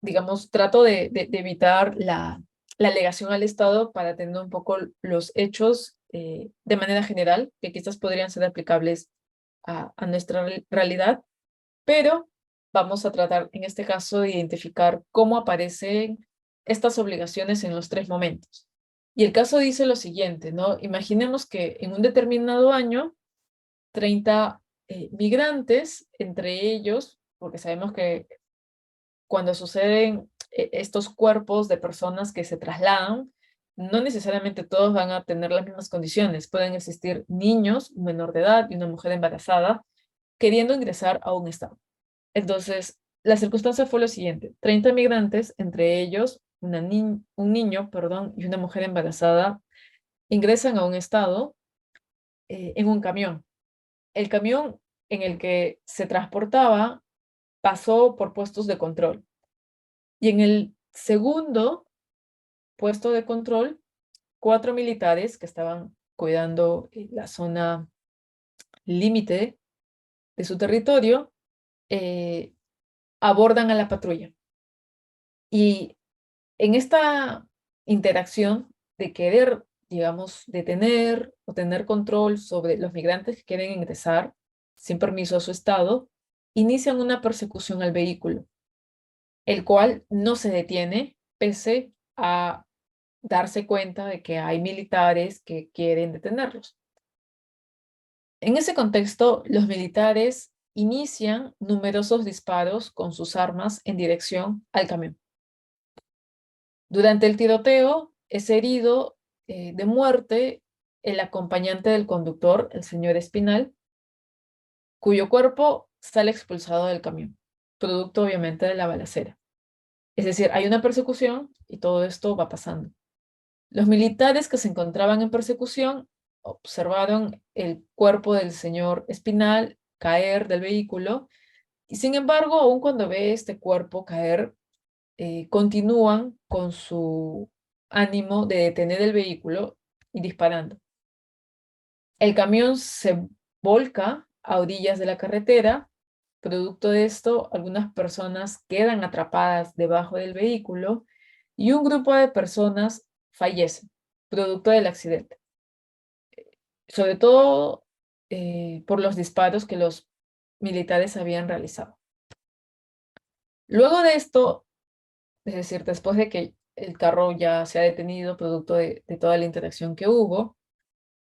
digamos, trato de evitar la alegación al Estado para tener un poco los hechos de manera general, que quizás podrían ser aplicables a nuestra realidad, pero vamos a tratar en este caso de identificar cómo aparecen estas obligaciones en los tres momentos. Y el caso dice lo siguiente, ¿no? Imaginemos que en un determinado año, 30 migrantes, entre ellos, porque sabemos que cuando suceden estos cuerpos de personas que se trasladan, no necesariamente todos van a tener las mismas condiciones. Pueden existir niños, un menor de edad y una mujer embarazada queriendo ingresar a un estado. Entonces, la circunstancia fue lo siguiente: 30 migrantes, entre ellos un niño, y una mujer embarazada, ingresan a un estado en un camión. El camión en el que se transportaba pasó por puestos de control. Y en el segundo puesto de control, 4 militares que estaban cuidando la zona límite de su territorio abordan a la patrulla. Y en esta interacción de querer, digamos, detener o tener control sobre los migrantes que quieren ingresar sin permiso a su estado, inician una persecución al vehículo, el cual no se detiene pese a darse cuenta de que hay militares que quieren detenerlos. En ese contexto, los militares inician numerosos disparos con sus armas en dirección al camión. Durante el tiroteo es herido de muerte el acompañante del conductor, el señor Espinal, cuyo cuerpo sale expulsado del camión, producto obviamente de la balacera. Es decir, hay una persecución y todo esto va pasando. Los militares que se encontraban en persecución observaron el cuerpo del señor Espinal caer del vehículo y, sin embargo, aun cuando ve este cuerpo caer, continúan con su ánimo de detener el vehículo y disparando. El camión se volca a orillas de la carretera. Producto de esto, algunas personas quedan atrapadas debajo del vehículo y un grupo de personas fallece, producto del accidente. Sobre todo por los disparos que los militares habían realizado. Luego de esto, es decir, después de que el carro ya se ha detenido, producto de toda la interacción que hubo,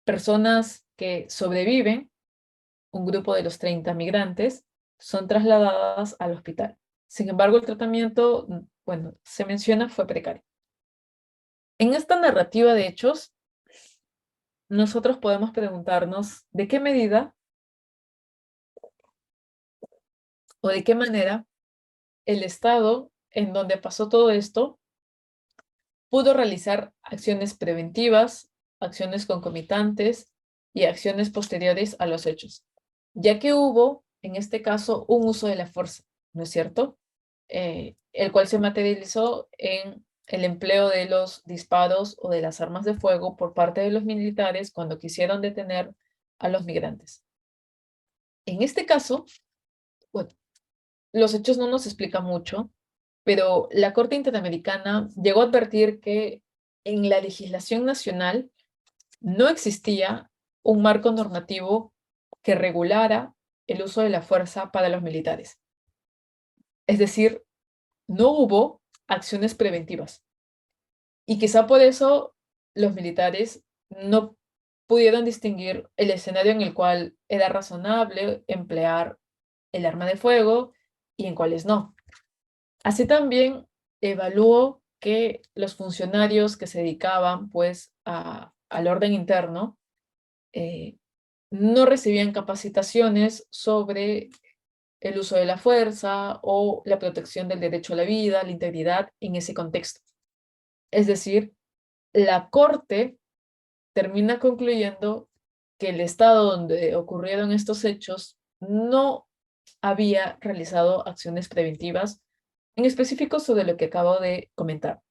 personas que sobreviven, un grupo de los 30 migrantes, son trasladadas al hospital. Sin embargo, el tratamiento, bueno, se menciona, fue precario. En esta narrativa de hechos, nosotros podemos preguntarnos de qué medida o de qué manera el Estado en donde pasó todo esto pudo realizar acciones preventivas, acciones concomitantes y acciones posteriores a los hechos, ya que hubo, en este caso, un uso de la fuerza, ¿no es cierto? El cual se materializó en el empleo de los disparos o de las armas de fuego por parte de los militares cuando quisieron detener a los migrantes. En este caso, bueno, los hechos no nos explican mucho, pero la Corte Interamericana llegó a advertir que en la legislación nacional no existía un marco normativo que regulara el uso de la fuerza para los militares. Es decir, no hubo acciones preventivas. Y quizá por eso los militares no pudieron distinguir el escenario en el cual era razonable emplear el arma de fuego y en cuáles no. Así también evaluó que los funcionarios que se dedicaban pues al orden interno no recibían capacitaciones sobre el uso de la fuerza o la protección del derecho a la vida, la integridad en ese contexto. Es decir, la Corte termina concluyendo que el estado donde ocurrieron estos hechos no había realizado acciones preventivas, en específico sobre lo que acabo de comentar.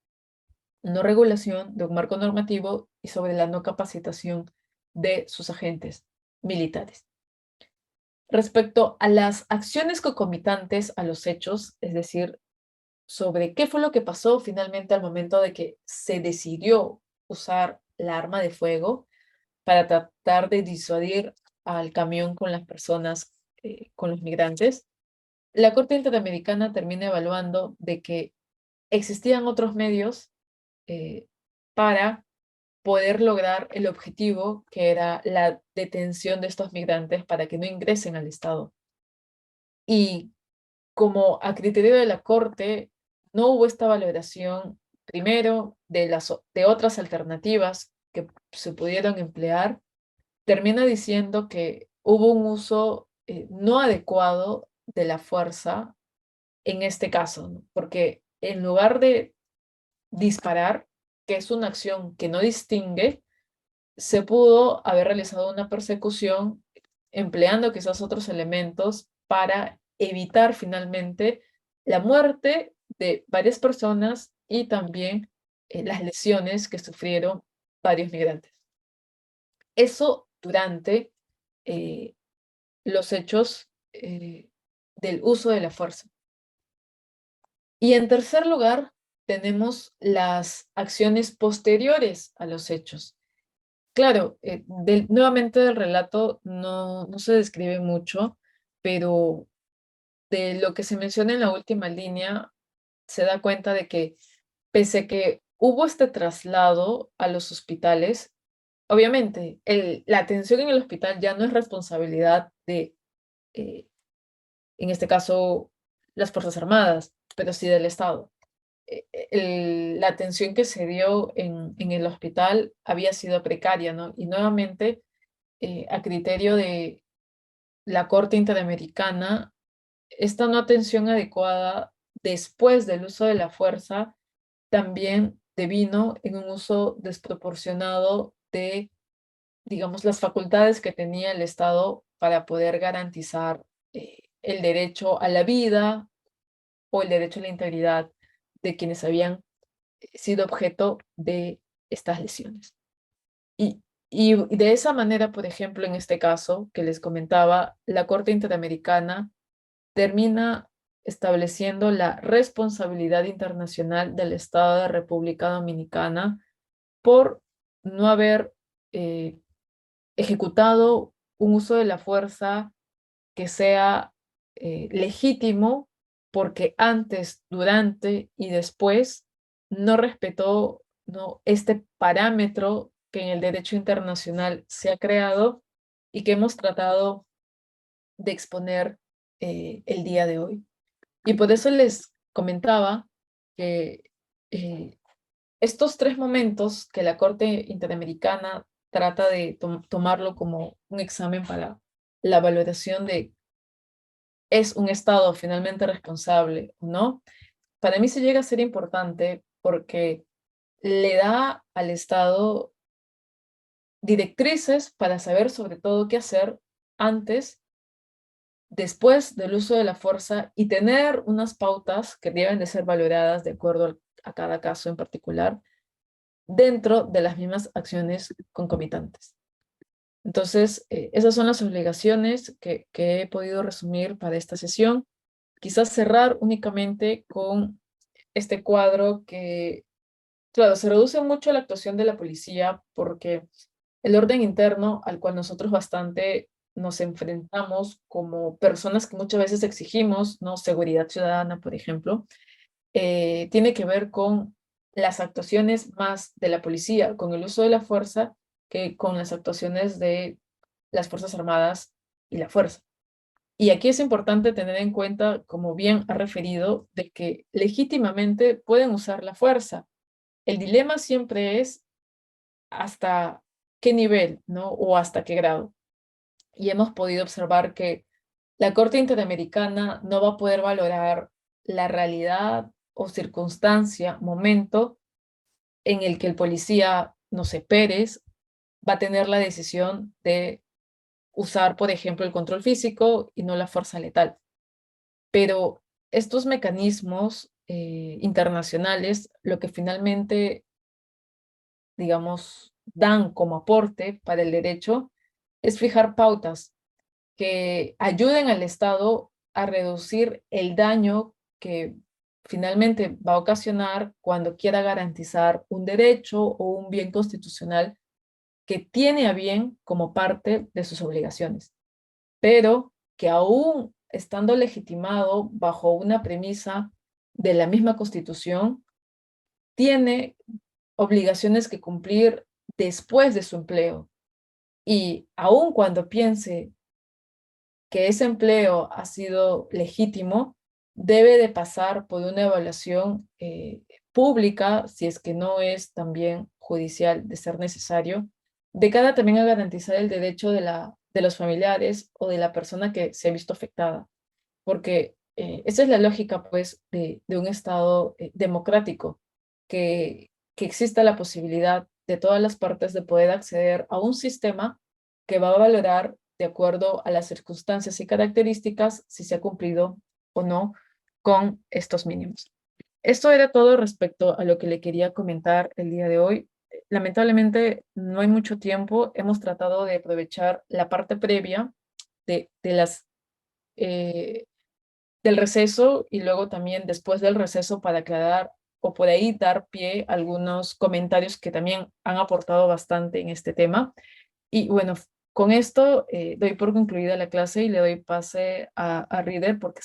No regulación de un marco normativo y sobre la no capacitación de sus agentes militares. Respecto a las acciones concomitantes a los hechos, es decir, sobre qué fue lo que pasó finalmente al momento de que se decidió usar la arma de fuego para tratar de disuadir al camión con las personas, con los migrantes, la Corte Interamericana termina evaluando de que existían otros medios para poder lograr el objetivo que era la detención de estos migrantes para que no ingresen al Estado. Y como a criterio de la Corte, no hubo esta valoración, primero, de otras alternativas que se pudieron emplear, termina diciendo que hubo un uso no adecuado de la fuerza en este caso, ¿no? Porque en lugar de disparar, que es una acción que no distingue, se pudo haber realizado una persecución empleando quizás otros elementos para evitar finalmente la muerte de varias personas y también las lesiones que sufrieron varios migrantes. Eso durante los hechos del uso de la fuerza. Y en tercer lugar, tenemos las acciones posteriores a los hechos. Claro, nuevamente del relato no se describe mucho, pero de lo que se menciona en la última línea, se da cuenta de que pese a que hubo este traslado a los hospitales, obviamente la atención en el hospital ya no es responsabilidad de, en este caso, las Fuerzas Armadas, pero sí del Estado. La atención que se dio en el hospital había sido precaria, ¿no? Y nuevamente, a criterio de la Corte Interamericana, esta no atención adecuada después del uso de la fuerza también devino en un uso desproporcionado de, digamos, las facultades que tenía el Estado para poder garantizar el derecho a la vida o el derecho a la integridad de quienes habían sido objeto de estas lesiones. Y de esa manera, por ejemplo, en este caso que les comentaba, la Corte Interamericana termina estableciendo la responsabilidad internacional del Estado de República Dominicana por no haber ejecutado un uso de la fuerza que sea legítimo, porque antes, durante y después no respetó, ¿no?, este parámetro que en el derecho internacional se ha creado y que hemos tratado de exponer el día de hoy. Y por eso les comentaba que estos 3 momentos que la Corte Interamericana trata de tomarlo como un examen para la valoración de ¿es un Estado finalmente responsable o no? Para mí se llega a ser importante porque le da al Estado directrices para saber sobre todo qué hacer antes, después del uso de la fuerza y tener unas pautas que deben de ser valoradas de acuerdo a cada caso en particular dentro de las mismas acciones concomitantes. Entonces, esas son las obligaciones que he podido resumir para esta sesión. Quizás cerrar únicamente con este cuadro que, claro, se reduce mucho la actuación de la policía porque el orden interno al cual nosotros bastante nos enfrentamos como personas que muchas veces exigimos, ¿no? Seguridad ciudadana, por ejemplo, tiene que ver con las actuaciones más de la policía, con el uso de la fuerza, que con las actuaciones de las Fuerzas Armadas y la fuerza. Y aquí es importante tener en cuenta, como bien ha referido, de que legítimamente pueden usar la fuerza. El dilema siempre es hasta qué nivel, ¿no? O hasta qué grado. Y hemos podido observar que la Corte Interamericana no va a poder valorar la realidad o circunstancia, momento en el que el policía, no sé, Pérez, va a tener la decisión de usar, por ejemplo, el control físico y no la fuerza letal. Pero estos mecanismos internacionales, lo que finalmente, digamos, dan como aporte para el derecho es fijar pautas que ayuden al Estado a reducir el daño que finalmente va a ocasionar cuando quiera garantizar un derecho o un bien constitucional que tiene a bien como parte de sus obligaciones, pero que aún estando legitimado bajo una premisa de la misma Constitución, tiene obligaciones que cumplir después de su empleo. Y aun cuando piense que ese empleo ha sido legítimo, debe de pasar por una evaluación pública, si es que no es también judicial de ser necesario, de cara también a garantizar el derecho de los familiares o de la persona que se ha visto afectada, porque esa es la lógica, pues, de un Estado democrático, que exista la posibilidad de todas las partes de poder acceder a un sistema que va a valorar de acuerdo a las circunstancias y características si se ha cumplido o no con estos mínimos. Esto era todo respecto a lo que le quería comentar el día de hoy. Lamentablemente no hay mucho tiempo. Hemos tratado de aprovechar la parte previa de del receso y luego también después del receso para aclarar o por ahí dar pie a algunos comentarios que también han aportado bastante en este tema. Y bueno, con esto doy por concluida la clase y le doy pase a Reader porque